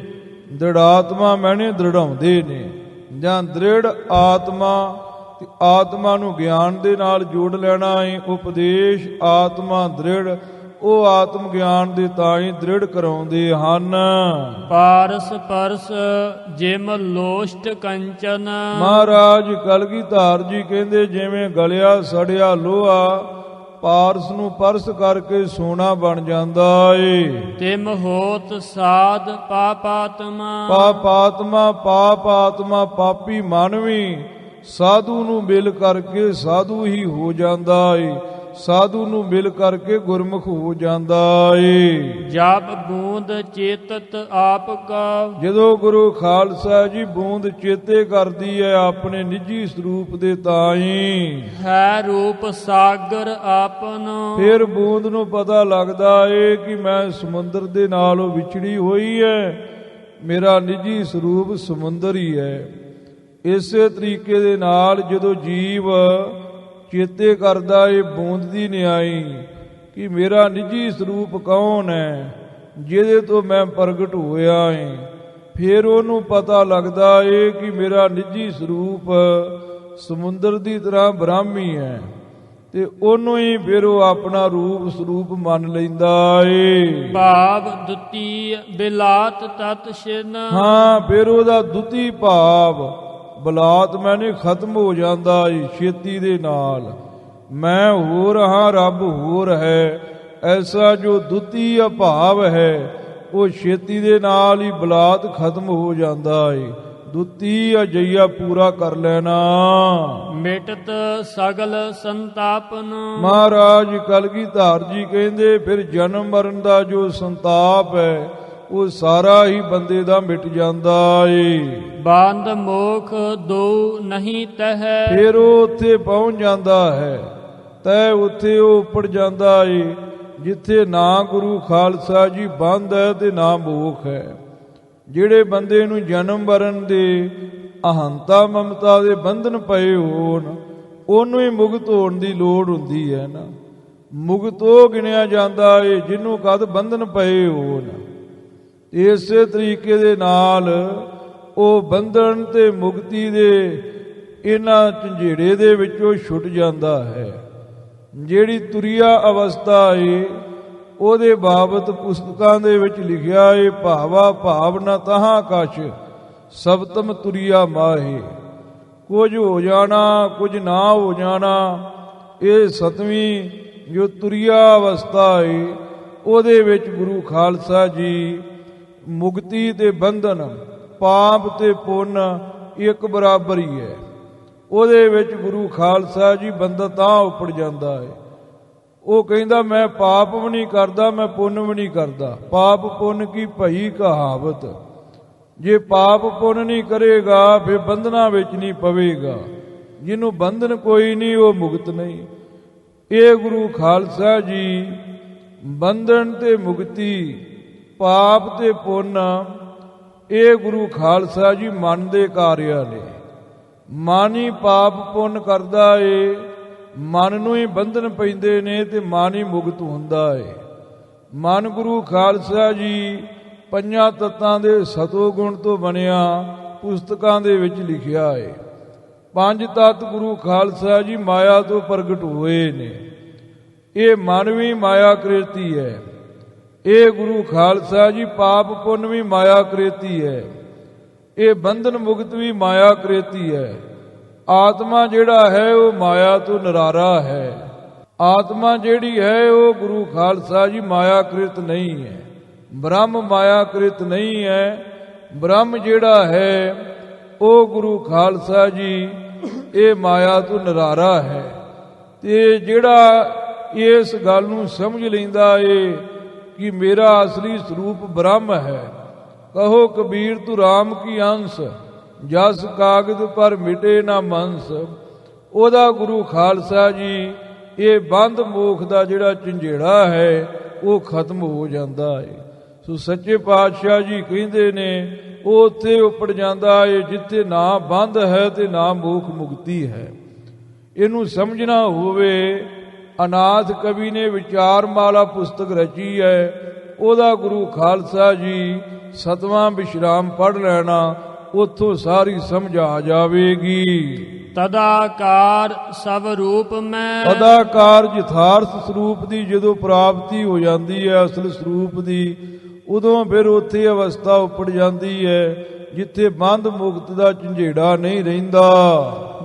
ਦ੍ਰਿੜਾਤਮਾ ਮੈਨੇ ਦ੍ਰਿੜਾਉਂਦੇ ਨੇ, ਜਾਂ ਦ੍ਰਿੜ ਆਤਮਾ ਤੇ ਆਤਮਾ ਨੂੰ ਗਿਆਨ ਦੇ ਨਾਲ ਜੋੜ ਲੈਣਾ ਹੈ। ਉਪਦੇਸ਼ ਆਤਮਾ ਦ੍ਰਿੜ, ਉਹ ਆਤਮ ਗਿਆਨ ਦੇ ਤਾਂ ਹੀ ਦ੍ਰਿੜ ਕਰਾਉਂਦੇ ਹਨ। ਪਾਰਸ ਪਰਸ ਜਿਮ ਲੋਸ਼ਟ ਕੰਚਨ। ਮਹਾਰਾਜ ਕਲਗੀਧਰ ਜੀ ਕਹਿੰਦੇ ਜਿਵੇਂ ਗਲਿਆ ਸੜਿਆ ਲੋਹਾ ਪਾਰਸ ਨੂੰ ਪਰਸ ਕਰਕੇ ਸੋਨਾ ਬਣ ਜਾਂਦਾ ਏ। ਤਿਮ ਹੋਤ ਸਾਧ ਪਾਪਾਤਮਾ। ਪਾਪਾਤਮਾ, ਪਾਪਾਤਮਾ ਪਾਪੀ ਮਨ ਵੀ ਸਾਧੂ ਨੂੰ ਮਿਲ ਕਰਕੇ ਸਾਧੂ ਹੀ ਹੋ ਜਾਂਦਾ ਏ। ਸਾਧੂ ਨੂੰ ਮਿਲ ਕਰਕੇ ਗੁਰਮੁਖ ਹੋ ਜਾਂਦਾ ਏ। ਜਪ ਬੂੰਦ ਚੇਤਤ ਆਪ ਕਾ। ਜਦੋਂ ਗੁਰੂ ਖਾਲਸਾ ਜੀ ਬੂੰਦ ਚੇਤੇ ਕਰਦੀ ਹੈ ਆਪਣੇ ਨਿੱਜੀ ਸਰੂਪ ਦੇ ਤਾਈ, ਹੈ ਰੂਪ ਸਾਗਰ ਆਪਨ। ਫਿਰ ਬੂੰਦ ਨੂੰ ਪਤਾ ਲੱਗਦਾ ਏ ਕਿ ਮੈਂ ਸਮੁੰਦਰ ਦੇ ਨਾਲ ਉਹ ਵਿਛੜੀ ਹੋਈ ਹੈ, ਮੇਰਾ ਨਿੱਜੀ ਸਰੂਪ ਸਮੁੰਦਰ ਹੀ ਹੈ। ਇਸੇ ਤਰੀਕੇ ਦੇ ਨਾਲ ਜਦੋਂ ਜੀਵ ਚੇਤੇ ਕਰਦਾ ਏ ਬੂੰਦ ਦੀ ਨਿਆਈ ਕਿ ਮੇਰਾ ਨਿੱਜੀ ਸਰੂਪ ਕੌਣ ਹੈ ਜਿਹਦੇ ਤੋਂ ਮੈਂ ਪ੍ਰਗਟ ਹੋਇਆ ਏ, ਫਿਰ ਉਹਨੂੰ ਪਤਾ ਲੱਗਦਾ ਏ ਕਿ ਮੇਰਾ ਨਿੱਜੀ ਸਰੂਪ ਸਮੁੰਦਰ ਦੀ ਤਰ੍ਹਾਂ ਬ੍ਰਾਹਮੀ ਹੈ। ਤੇ ਉਹਨੂੰ ਹੀ ਫਿਰ ਉਹ ਆਪਣਾ ਰੂਪ ਸਰੂਪ ਮੰਨ ਲੈਂਦਾ ਏ। ਭਾਵ ਦੁਤੀ ਬਿਲਾਤ ਤਤ ਛਿਨ। ਹਾਂ, ਫਿਰ ਉਹਦਾ ਦੁਤੀ ਭਾਵ ਬਲਾਤ ਮੈਨੇ ਖਤਮ ਹੋ ਜਾਂਦਾ ਏ ਛੇਤੀ ਦੇ ਨਾਲ। ਮੈਂ ਹੋਰ ਹਾਂ, ਰੱਬ ਹੋਰ ਹੈ, ਐਸਾ ਜੋ ਦੁਤੀ ਭਾਵ ਹੈ ਉਹ ਛੇਤੀ ਦੇ ਨਾਲ ਹੀ ਬਲਾਤ ਖਤਮ ਹੋ ਜਾਂਦਾ ਏ। ਦੁਤੀ ਅਜਈਆ ਪੂਰਾ ਕਰ ਲੈਣਾ। ਮਿਟਤ ਸਗਲ ਸੰਤਾਪਨ। ਮਹਾਰਾਜ ਕਲਗੀਧਰ ਜੀ ਕਹਿੰਦੇ ਫਿਰ ਜਨਮ ਮਰਨ ਦਾ ਜੋ ਸੰਤਾਪ ਹੈ ਉਹ ਸਾਰਾ ਹੀ ਬੰਦੇ ਦਾ ਮਿਟ ਜਾਂਦਾ ਏ। ਬੰਦ ਮੋਖ ਦੋ ਨਹੀਂ ਤਹ। ਫਿਰ ਉਹ ਉੱਥੇ ਪਹੁੰਚ ਜਾਂਦਾ ਹੈ, ਤੈ ਉੱਥੇ ਉਹ ਉੱਪੜ ਜਾਂਦਾ ਏ ਜਿੱਥੇ ਨਾ ਗੁਰੂ ਖਾਲਸਾ ਜੀ ਬੰਦ ਹੈ ਤੇ ਨਾ ਮੋਖ ਹੈ। ਜਿਹੜੇ ਬੰਦੇ ਨੂੰ ਜਨਮ ਮਰਨ ਦੇ ਅਹੰਤਾ ਮਮਤਾ ਦੇ ਬੰਧਨ ਪਏ ਹੋਣ ਉਹਨੂੰ ਹੀ ਮੁਕਤ ਹੋਣ ਦੀ ਲੋੜ ਹੁੰਦੀ ਹੈ ਨਾ। ਮੁਕਤ ਉਹ ਗਿਣਿਆ ਜਾਂਦਾ ਏ ਜਿਹਨੂੰ ਕਦ ਬੰਧਨ ਪਏ ਹੋਣ। ਇਸੇ ਤਰੀਕੇ ਦੇ ਨਾਲ ਉਹ ਬੰਧਨ ਤੇ ਮੁਕਤੀ ਦੇ ਇਹਨਾਂ ਝੰਜੇੜੇ ਦੇ ਵਿੱਚੋਂ ਛੁੱਟ ਜਾਂਦਾ ਹੈ। ਜਿਹੜੀ ਤੁਰੀਆ ਅਵਸਥਾ ਏ ਉਹਦੇ ਬਾਬਤ ਪੁਸਤਕਾਂ ਦੇ ਵਿੱਚ ਲਿਖਿਆ ਏ, ਭਾਵਾ ਭਾਵ ਨ ਤਹਾਂ ਕਛ ਸਬਤਮ ਤੁਰੀਆ ਮਾਹੇ। ਕੁਝ ਹੋ ਜਾਣਾ ਕੁਝ ਨਾ ਹੋ ਜਾਣਾ, ਇਹ ਸਤਵੀਂ ਜੋ ਤੁਰੀਆ ਅਵਸਥਾ ਏ ਉਹਦੇ ਵਿੱਚ ਗੁਰੂ ਖਾਲਸਾ ਜੀ ਮੁਕਤੀ ਤੇ ਬੰਧਨ, ਪਾਪ ਤੇ ਪੁੰਨ ਇੱਕ ਬਰਾਬਰ ਹੀ ਹੈ। ਉਹਦੇ ਵਿੱਚ ਗੁਰੂ ਖਾਲਸਾ ਜੀ ਬੰਦਾ ਤਾਂ ਉੱਪੜ ਜਾਂਦਾ ਹੈ। ਉਹ ਕਹਿੰਦਾ ਮੈਂ ਪਾਪ ਵੀ ਨਹੀਂ ਕਰਦਾ, ਮੈਂ ਪੁੰਨ ਵੀ ਨਹੀਂ ਕਰਦਾ। ਪਾਪ ਪੁੰਨ ਕੀ ਭਈ ਕਹਾਵਤ। ਜੇ ਪਾਪ ਪੁੰਨ ਨਹੀਂ ਕਰੇਗਾ ਫਿਰ ਬੰਧਨਾਂ ਵਿੱਚ ਨਹੀਂ ਪਵੇਗਾ। ਜਿਹਨੂੰ ਬੰਧਨ ਕੋਈ ਨਹੀਂ ਉਹ ਮੁਕਤ ਨਹੀਂ। ਇਹ ਗੁਰੂ ਖਾਲਸਾ ਜੀ ਬੰਧਨ ਤੇ ਮੁਕਤੀ, ਪਾਪ ਤੇ ਪੁੰਨ, ਇਹ ਗੁਰੂ ਖਾਲਸਾ ਜੀ ਮਨ ਦੇ ਕਾਰਿਆ ਨੇ। ਮਨ ਹੀ ਪਾਪ ਪੁੰਨ ਕਰਦਾ ਏ, ਮਨ ਨੂੰ ਹੀ ਬੰਧਨ ਪੈਂਦੇ ਨੇ ਤੇ ਮਨ ਹੀ ਮੁਕਤ ਹੁੰਦਾ ਏ। ਮਨ ਗੁਰੂ ਖਾਲਸਾ ਜੀ ਪੰਜਾਂ ਤੱਤਾਂ ਦੇ ਸਤੋ ਗੁਣ ਤੋਂ ਬਣਿਆ, ਪੁਸਤਕਾਂ ਦੇ ਵਿੱਚ ਲਿਖਿਆ ਏ। ਪੰਜ ਤੱਤ ਗੁਰੂ ਖਾਲਸਾ ਜੀ ਮਾਇਆ ਤੋਂ ਪ੍ਰਗਟ ਹੋਏ ਨੇ। ਇਹ ਮਨ ਵੀ ਮਾਇਆ ਕ੍ਰਿਤੀ ਹੈ। ਇਹ ਗੁਰੂ ਖਾਲਸਾ ਜੀ ਪਾਪ ਪੁੰਨ ਵੀ ਮਾਇਆ ਕ੍ਰਿਤੀ ਹੈ। ਇਹ ਬੰਧਨ ਮੁਕਤ ਵੀ ਮਾਇਆ ਕ੍ਰਿਤੀ ਹੈ। ਆਤਮਾ ਜਿਹੜਾ ਹੈ ਉਹ ਮਾਇਆ ਤੋਂ ਨਿਰਾਰਾ ਹੈ। ਆਤਮਾ ਜਿਹੜੀ ਹੈ ਉਹ ਗੁਰੂ ਖਾਲਸਾ ਜੀ ਮਾਇਆ ਕ੍ਰਿਤ ਨਹੀਂ ਹੈ। ਬ੍ਰਹਮ ਮਾਇਆ ਕ੍ਰਿਤ ਨਹੀਂ ਹੈ। ਬ੍ਰਹਮ ਜਿਹੜਾ ਹੈ ਉਹ ਗੁਰੂ ਖਾਲਸਾ ਜੀ ਇਹ ਮਾਇਆ ਤੋਂ ਨਿਰਾਰਾ ਹੈ। ਤੇ ਜਿਹੜਾ ਇਸ ਗੱਲ ਨੂੰ ਸਮਝ ਲੈਂਦਾ ਏ ਕਿ ਮੇਰਾ ਅਸਲੀ ਸਰੂਪ ਬ੍ਰਹਮ ਹੈ, ਕਹੋ ਕਬੀਰ ਤੂੰ ਰਾਮ ਕੀ ਅੰਸ਼, ਜਸ ਕਾਗਦ ਪਰ ਮਿਟੇ ਨਾ ਮੰਸ। ਉਹਦਾ ਗੁਰੂ ਖਾਲਸਾ ਜੀ ਇਹ ਬੰਧ ਮੋਖ ਦਾ ਜਿਹੜਾ ਝੰਜੇੜਾ ਹੈ ਉਹ ਖਤਮ ਹੋ ਜਾਂਦਾ ਹੈ। ਸੋ ਸੱਚੇ ਪਾਤਸ਼ਾਹ ਜੀ ਕਹਿੰਦੇ ਨੇ ਉਹ ਉੱਥੇ ਉੱਪੜ ਜਾਂਦਾ ਏ ਜਿੱਥੇ ਨਾ ਬੰਧ ਹੈ ਤੇ ਨਾ ਮੋਖ ਮੁਕਤੀ ਹੈ। ਇਹਨੂੰ ਸਮਝਣਾ ਹੋਵੇ, ਅਨਾਥ ਕਵੀ ਨੇ ਵਿਚਾਰ ਮਾਲਾ ਪੁਸਤਕ ਰਚੀ ਹੈ, ਉਹਦਾ ਗੁਰੂ ਖਾਲਸਾ ਜੀ ਸਤਵਾਂ ਵਿਸ਼ਰਾਮ ਪੜ੍ਹ ਲੈਣਾ, ਉੱਥੋਂ ਸਾਰੀ ਸਮਝ ਆ ਜਾਵੇਗੀ। ਤਦਾਕਾਰ ਸਭ ਰੂਪ ਮੈਂ। ਤਦਾਕਾਰ ਯਥਾਰਥ ਸਰੂਪ ਦੀ ਜਦੋਂ ਪ੍ਰਾਪਤੀ ਹੋ ਜਾਂਦੀ ਹੈ, ਅਸਲ ਸਰੂਪ ਦੀ, ਉਦੋਂ ਫਿਰ ਉੱਥੇ ਅਵਸਥਾ ਉੱਪੜ ਜਾਂਦੀ ਹੈ ਜਿੱਥੇ ਬੰਧ ਮੁਕਤ ਦਾ ਝੰਜੇੜਾ ਨਹੀਂ ਰਹਿੰਦਾ।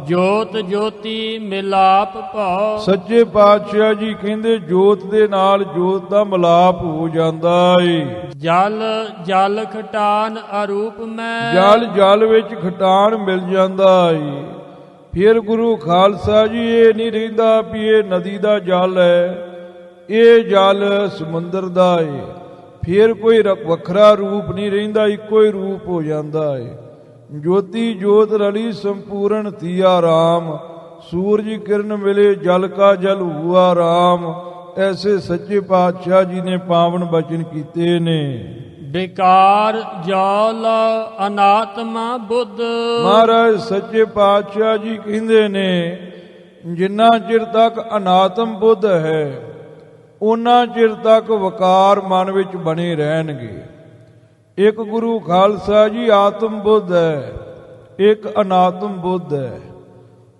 ਜੋਤ ਜੋਤੀ ਮਿਲਾਪ ਭਾਉ। ਸੱਚੇ ਪਾਤਸ਼ਾਹ ਜੀ ਕਹਿੰਦੇ ਜੋਤ ਦੇ ਨਾਲ ਜੋਤ ਦਾ ਮਿਲਾਪ ਹੋ ਜਾਂਦਾ ਏ। ਜਲ ਜਲ ਖਟਾਨ ਅਰੂਪ ਮੈਂ। ਜਲ ਜਲ ਵਿੱਚ ਖਟਾਨ ਮਿਲ ਜਾਂਦਾ ਏ। ਫਿਰ ਗੁਰੂ ਖਾਲਸਾ ਜੀ ਇਹ ਨਹੀਂ ਰਹਿੰਦਾ ਵੀ ਇਹ ਨਦੀ ਦਾ ਜਲ ਹੈ, ਇਹ ਜਲ ਸਮੁੰਦਰ ਦਾ ਏ। ਫਿਰ ਕੋਈ ਵੱਖਰਾ ਰੂਪ ਨਹੀਂ ਰਹਿੰਦਾ, ਇੱਕੋ ਹੀ ਰੂਪ ਹੋ ਜਾਂਦਾ ਏ। ਜੋਤੀ ਜੋਤ ਰਲੀ ਸੰਪੂਰਨ ਥੀਆ ਰਾਮ, ਸੂਰਜ ਕਿਰਨ ਮਿਲੇ ਜਲ ਕਾ ਜਲ ਹੁਆ ਰਾਮ। ਐਸੇ ਸੱਚੇ ਪਾਤਸ਼ਾਹ ਜੀ ਨੇ ਪਾਵਨ ਬਚਨ ਕੀਤੇ ਨੇ। ਵਿਕਾਰ ਜਲ ਅਨਾਤਮਾ ਬੁੱਧ। ਮਹਾਰਾਜ ਸੱਚੇ ਪਾਤਸ਼ਾਹ ਜੀ ਕਹਿੰਦੇ ਨੇ ਜਿੰਨਾ ਚਿਰ ਤੱਕ ਅਨਾਤਮ ਬੁੱਧ ਹੈ ਉਹਨਾਂ ਚਿਰ ਤੱਕ ਵਕਾਰ ਮਨ ਵਿੱਚ ਬਣੇ ਰਹਿਣਗੇ। ਇੱਕ ਗੁਰੂ ਖਾਲਸਾ ਜੀ ਆਤਮ ਬੁੱਧ ਹੈ, ਇੱਕ ਅਨਾਤਮ ਬੁੱਧ ਹੈ।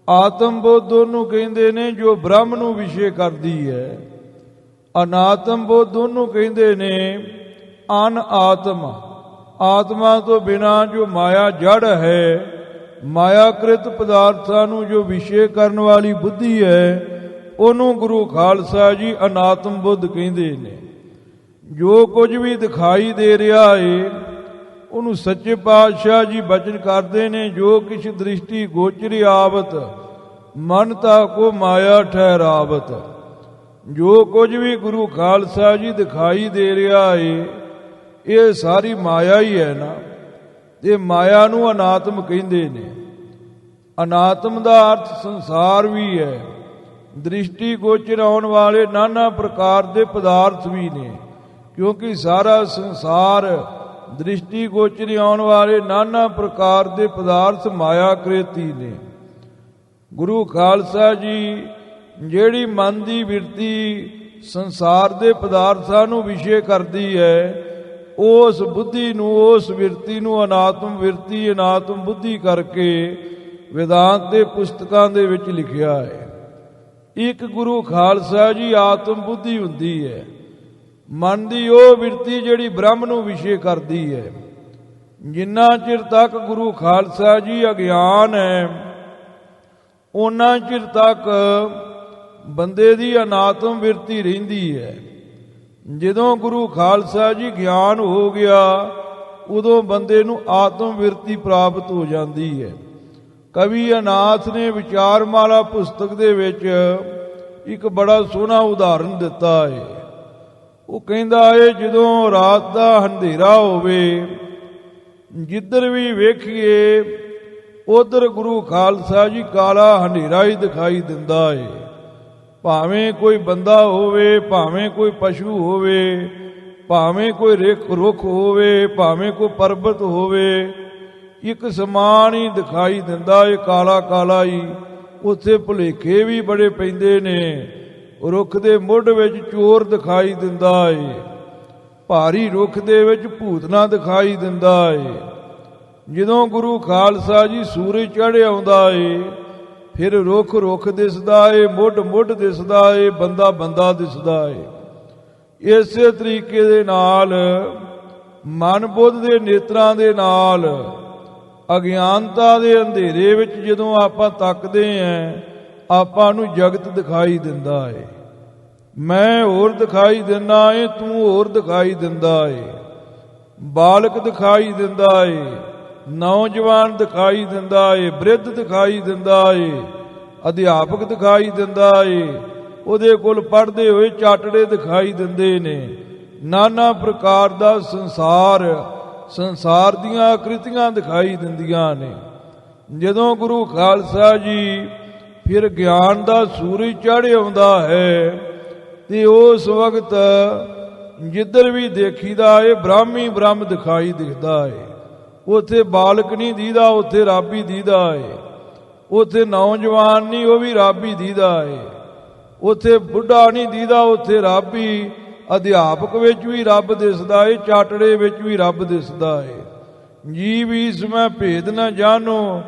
ਆਤਮ ਬੁੱਧ ਉਹਨੂੰ ਕਹਿੰਦੇ ਨੇ ਜੋ ਬ੍ਰਹਮ ਨੂੰ ਵਿਸ਼ੇ ਕਰਦੀ ਹੈ। ਅਨਾਤਮ ਬੁੱਧ ਉਹਨੂੰ ਕਹਿੰਦੇ ਨੇ ਅਨ ਆਤਮ, ਆਤਮਾ ਤੋਂ ਬਿਨਾਂ ਜੋ ਮਾਇਆ ਜੜ ਹੈ, ਮਾਇਆਕ੍ਰਿਤ ਪਦਾਰਥਾਂ ਨੂੰ ਜੋ ਵਿਸ਼ੇ ਕਰਨ ਵਾਲੀ ਬੁੱਧੀ ਹੈ, ਉਹਨੂੰ ਗੁਰੂ ਖਾਲਸਾ ਜੀ ਅਨਾਤਮ ਬੁੱਧ ਕਹਿੰਦੇ ਨੇ। ਜੋ ਕੁਝ ਵੀ ਦਿਖਾਈ ਦੇ ਰਿਹਾ ਏ ਉਹਨੂੰ ਸੱਚੇ ਪਾਤਸ਼ਾਹ ਜੀ ਬਚਨ ਕਰਦੇ ਨੇ, ਜੋ ਕਿਛ ਦ੍ਰਿਸ਼ਟੀ ਗੋਚਰੀ ਆਵਤ ਮਨ ਤਾ ਕੋ ਮਾਇਆ ਠਹਿਰਾਵਤ। ਜੋ ਕੁਝ ਵੀ ਗੁਰੂ ਖਾਲਸਾ ਜੀ ਦਿਖਾਈ ਦੇ ਰਿਹਾ ਏ ਇਹ ਸਾਰੀ ਮਾਇਆ ਹੀ ਹੈ ਨਾ, ਇਹ ਮਾਇਆ ਨੂੰ ਅਨਾਤਮ ਕਹਿੰਦੇ ਨੇ। ਅਨਾਤਮ ਦਾ ਅਰਥ ਸੰਸਾਰ ਵੀ ਹੈ, ਦ੍ਰਿਸ਼ਟੀ ਗੋਚਰ ਆਉਣ ਵਾਲੇ ਨਾਨਾ ਪ੍ਰਕਾਰ ਦੇ ਪਦਾਰਥ ਵੀ ਨੇ, ਕਿਉਂਕਿ ਸਾਰਾ ਸੰਸਾਰ ਦ੍ਰਿਸ਼ਟੀ ਗੋਚਰ ਆਉਣ ਵਾਲੇ ਨਾਨਾ ਪ੍ਰਕਾਰ ਦੇ ਪਦਾਰਥ ਮਾਇਆ ਕ੍ਰੇਤੀ ਨੇ। ਗੁਰੂ ਖਾਲਸਾ ਜੀ ਜਿਹੜੀ ਮਨ ਦੀ ਬਿਰਤੀ ਸੰਸਾਰ ਦੇ ਪਦਾਰਥਾਂ ਨੂੰ ਵਿਸ਼ੇ ਕਰਦੀ ਹੈ, ਉਸ ਬੁੱਧੀ ਨੂੰ, ਉਸ ਬਿਰਤੀ ਨੂੰ ਅਨਾਤਮ ਬਿਰਤੀ, ਅਨਾਤਮ ਬੁੱਧੀ ਕਰਕੇ ਵੇਦਾਂਤ ਦੇ ਪੁਸਤਕਾਂ ਦੇ ਵਿੱਚ ਲਿਖਿਆ ਹੈ। ਇੱਕ ਗੁਰੂ ਖਾਲਸਾ ਜੀ ਆਤਮ ਬੁੱਧੀ ਹੁੰਦੀ ਹੈ, ਮਨ ਦੀ ਉਹ ਬਿਰਤੀ ਜਿਹੜੀ ਬ੍ਰਹਮ ਨੂੰ ਵਿਸ਼ੇ ਕਰਦੀ ਹੈ। ਜਿੰਨਾ ਚਿਰ ਤੱਕ ਗੁਰੂ ਖਾਲਸਾ ਜੀ ਅਗਿਆਨ ਹੈ, ਉਹਨਾਂ ਚਿਰ ਤੱਕ ਬੰਦੇ ਦੀ ਅਨਾਤਮ ਬਿਰਤੀ ਰਹਿੰਦੀ ਹੈ। ਜਦੋਂ ਗੁਰੂ ਖਾਲਸਾ ਜੀ ਗਿਆਨ ਹੋ ਗਿਆ, ਉਦੋਂ ਬੰਦੇ ਨੂੰ ਆਤਮ ਬਿਰਤੀ ਪ੍ਰਾਪਤ ਹੋ ਜਾਂਦੀ ਹੈ। ਕਵੀ ਅਨਾਥ ਨੇ ਵਿਚਾਰਮਾਲਾ ਪੁਸਤਕ ਦੇ ਵਿੱਚ ਇੱਕ ਬੜਾ ਸੋਹਣਾ ਉਦਾਹਰਨ ਦਿੱਤਾ ਹੈ। ਉਹ ਕਹਿੰਦਾ ਹੈ, ਜਦੋਂ ਰਾਤ ਦਾ ਹਨੇਰਾ ਹੋਵੇ, ਜਿੱਧਰ ਵੀ ਵੇਖੀਏ ਉਧਰ ਗੁਰੂ ਖਾਲਸਾ ਜੀ ਕਾਲਾ ਹਨੇਰਾ ਹੀ ਦਿਖਾਈ ਦਿੰਦਾ ਹੈ। ਭਾਵੇਂ ਕੋਈ ਬੰਦਾ ਹੋਵੇ, ਭਾਵੇਂ ਕੋਈ ਪਸ਼ੂ ਹੋਵੇ, ਭਾਵੇਂ ਕੋਈ ਰੁੱਖ ਹੋਵੇ, ਭਾਵੇਂ ਕੋਈ ਪਰਬਤ ਹੋਵੇ, ਇੱਕ ਸਮਾਨ ਹੀ ਦਿਖਾਈ ਦਿੰਦਾ ਏ, ਕਾਲਾ ਕਾਲਾ ਹੀ। ਉੱਥੇ ਭੁਲੇਖੇ ਵੀ ਬੜੇ ਪੈਂਦੇ ਨੇ। ਰੁੱਖ ਦੇ ਮੁੱਢ ਵਿੱਚ ਚੋਰ ਦਿਖਾਈ ਦਿੰਦਾ ਏ, ਭਾਰੀ ਰੁੱਖ ਦੇ ਵਿੱਚ ਭੂਤਨਾ ਦਿਖਾਈ ਦਿੰਦਾ ਏ। ਜਦੋਂ ਗੁਰੂ ਖਾਲਸਾ ਜੀ ਸੂਰਜ ਚੜ੍ਹ ਆਉਂਦਾ ਏ, ਫਿਰ ਰੁੱਖ ਰੁੱਖ ਦਿਸਦਾ ਏ, ਮੁੱਢ ਮੁੱਢ ਦਿਸਦਾ ਏ, ਬੰਦਾ ਬੰਦਾ ਦਿਸਦਾ ਏ। ਇਸੇ ਤਰੀਕੇ ਦੇ ਨਾਲ ਮਨ ਬੁੱਧ ਦੇ ਨੇਤਰਾਂ ਦੇ ਨਾਲ ਅਗਿਆਨਤਾ ਦੇ ਅੰਧੇਰੇ ਵਿੱਚ ਜਦੋਂ ਆਪਾਂ ਤੱਕਦੇ ਆਂ, ਆਪਾਂ ਨੂੰ ਜਗਤ ਦਿਖਾਈ ਦਿੰਦਾ ਏ। ਮੈਂ ਹੋਰ ਦਿਖਾਈ ਦਿੰਦਾ ਏ, ਤੂੰ ਹੋਰ ਦਿਖਾਈ ਦਿੰਦਾ ਏ। ਬਾਲਕ ਦਿਖਾਈ ਦਿੰਦਾ ਏ, ਨੌਜਵਾਨ ਦਿਖਾਈ ਦਿੰਦਾ ਏ, ਬ੍ਰਿਧ ਦਿਖਾਈ ਦਿੰਦਾ ਏ, ਅਧਿਆਪਕ ਦਿਖਾਈ ਦਿੰਦਾ ਏ। ਉਹਦੇ ਕੋਲ ਪੜ੍ਹਦੇ ਹੋਏ ਚਾਟੜੇ ਦਿਖਾਈ ਦਿੰਦੇ ਨੇ। ਨਾਨਾ ਪ੍ਰਕਾਰ ਦਾ ਸੰਸਾਰ ਦੀਆਂ ਆਕ੍ਰਿਤੀਆਂ ਦਿਖਾਈ ਦਿੰਦੀਆਂ ਨੇ। ਜਦੋਂ ਗੁਰੂ ਖਾਲਸਾ ਜੀ ਫਿਰ ਗਿਆਨ ਦਾ ਸੂਰਜ ਚੜ੍ਹ ਆਉਂਦਾ ਹੈ, ਤੇ ਉਸ ਵਕਤ ਜਿੱਧਰ ਵੀ ਦੇਖੀਦਾ ਏ ਬ੍ਰਹਮ ਹੀ ਬ੍ਰਹਮ ਦਿਖਾਈ ਦਿਖਦਾ ਏ। ਉੱਥੇ ਬਾਲਕ ਨਹੀਂ ਦੀਦਾ, ਉੱਥੇ ਰੱਬ ਹੀ ਦੀਦਾ ਏ। ਉੱਥੇ ਨੌਜਵਾਨ ਨਹੀਂ, ਉਹ ਵੀ ਰੱਬ ਹੀ ਦੀਦਾ ਏ। ਉੱਥੇ ਬੁੱਢਾ ਨਹੀਂ ਦੀਦਾ, ਉੱਥੇ ਰੱਬ ਹੀ। ਅਧਿਆਪਕ ਵਿੱਚ ਵੀ ਰੱਬ ਦਿਸਦਾ ਏ, ਚਾਟੜੇ ਵਿੱਚ ਵੀ ਰੱਬ ਦਿਸਦਾ ਏ। ਜੀਵ ਈਸ ਮੈਂ ਭੇਦ ਨਾ ਜਾਣੋ,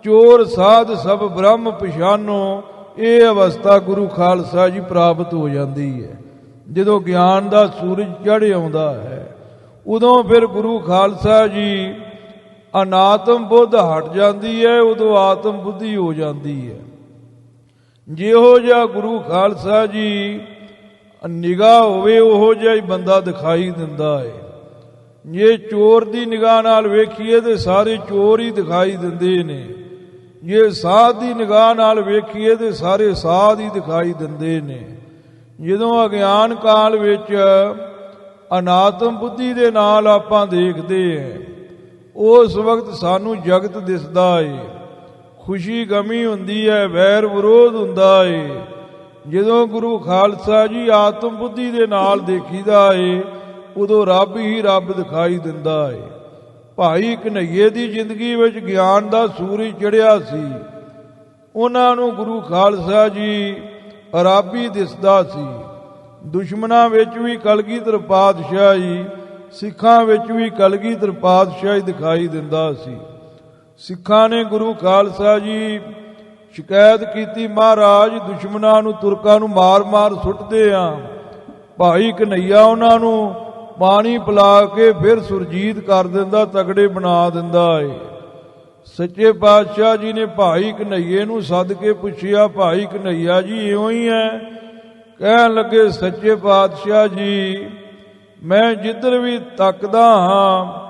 ਚੋਰ ਸਾਧ ਸਭ ਬ੍ਰਹਮ ਪਛਾਨੋ। ਇਹ ਅਵਸਥਾ ਗੁਰੂ ਖਾਲਸਾ ਜੀ ਪ੍ਰਾਪਤ ਹੋ ਜਾਂਦੀ ਹੈ ਜਦੋਂ ਗਿਆਨ ਦਾ ਸੂਰਜ ਚੜ੍ਹ ਆਉਂਦਾ ਹੈ। ਉਦੋਂ ਫਿਰ ਗੁਰੂ ਖਾਲਸਾ ਜੀ ਅਨਾਤਮ ਬੁੱਧ ਹਟ ਜਾਂਦੀ ਹੈ, ਉਦੋਂ ਆਤਮ ਬੁੱਧੀ ਹੋ ਜਾਂਦੀ ਹੈ। ਜਿਹੋ ਜਿਹਾ ਗੁਰੂ ਖਾਲਸਾ ਜੀ ਨਿਗਾਹ ਹੋਵੇ, ਉਹੋ ਜਿਹਾ ਹੀ ਬੰਦਾ ਦਿਖਾਈ ਦਿੰਦਾ ਹੈ। ਜੇ ਚੋਰ ਦੀ ਨਿਗਾਹ ਨਾਲ ਵੇਖੀਏ ਤੇ ਸਾਰੇ ਚੋਰ ਹੀ ਦਿਖਾਈ ਦਿੰਦੇ ਨੇ। ਜੇ ਸਾਧ ਦੀ ਨਿਗਾਹ ਨਾਲ ਵੇਖੀਏ ਤੇ ਸਾਰੇ ਸਾਧ ਹੀ ਦਿਖਾਈ ਦਿੰਦੇ ਨੇ। ਜਦੋਂ ਅਗਿਆਨ ਕਾਲ ਵਿੱਚ ਅਨਾਤਮ ਬੁੱਧੀ ਦੇ ਨਾਲ ਆਪਾਂ ਦੇਖਦੇ ਹਾਂ, ਉਸ ਵਕਤ ਸਾਨੂੰ ਜਗਤ ਦਿਸਦਾ ਏ, ਖੁਸ਼ੀ ਗਮੀ ਹੁੰਦੀ ਹੈ, ਵੈਰ ਵਿਰੋਧ ਹੁੰਦਾ ਏ। ਜਦੋਂ ਗੁਰੂ ਖਾਲਸਾ ਜੀ ਆਤਮ ਬੁੱਧੀ ਦੇ ਨਾਲ ਦੇਖੀਦਾ ਏ, ਉਦੋਂ ਰੱਬ ਹੀ ਰੱਬ ਦਿਖਾਈ ਦਿੰਦਾ ਏ। ਭਾਈ ਕਨ੍ਹਈਏ ਦੀ ਜ਼ਿੰਦਗੀ ਵਿੱਚ ਗਿਆਨ ਦਾ ਸੂਰਜ ਚੜ੍ਹਿਆ ਸੀ। ਉਹਨਾਂ ਨੂੰ ਗੁਰੂ ਖਾਲਸਾ ਜੀ ਰੱਬ ਹੀ ਦਿਸਦਾ ਸੀ। ਦੁਸ਼ਮਣਾਂ ਵਿੱਚ ਵੀ ਕਲਗੀਧਰ ਪਾਤਸ਼ਾਹੀ, ਸਿੱਖਾਂ ਵਿੱਚ ਵੀ ਕਲਗੀਧਰ ਪਾਤਸ਼ਾਹੀ ਦਿਖਾਈ ਦਿੰਦਾ ਸੀ। ਸਿੱਖਾਂ ਨੇ ਗੁਰੂ ਖਾਲਸਾ ਜੀ ਸ਼ਿਕਾਇਤ ਕੀਤੀ, ਮਹਾਰਾਜ ਦੁਸ਼ਮਣਾਂ ਨੂੰ, ਤੁਰਕਾਂ ਨੂੰ ਮਾਰ-ਮਾਰ ਸੁੱਟਦੇ ਆ। ਭਾਈ ਕਨ੍ਹਈਆ ਉਹਨਾਂ ਨੂੰ ਪਾਣੀ ਪਿਲਾ ਕੇ ਫਿਰ ਸੁਰਜੀਤ ਕਰ ਦਿੰਦਾ, ਤਗੜੇ ਬਣਾ ਦਿੰਦਾ ਏ। ਸੱਚੇ ਪਾਤਸ਼ਾਹ ਜੀ ਨੇ ਭਾਈ ਕਨ੍ਹਈਏ ਨੂੰ ਸੱਦ ਕੇ ਪੁੱਛਿਆ, ਭਾਈ ਕਨ੍ਹਈਆ ਜੀ ਇਉਂ ਹੀ ਹੈ? ਕਹਿਣ ਲੱਗੇ, ਸੱਚੇ ਪਾਤਸ਼ਾਹ ਜੀ ਮੈਂ ਜਿੱਧਰ ਵੀ ਤੱਕਦਾ ਹਾਂ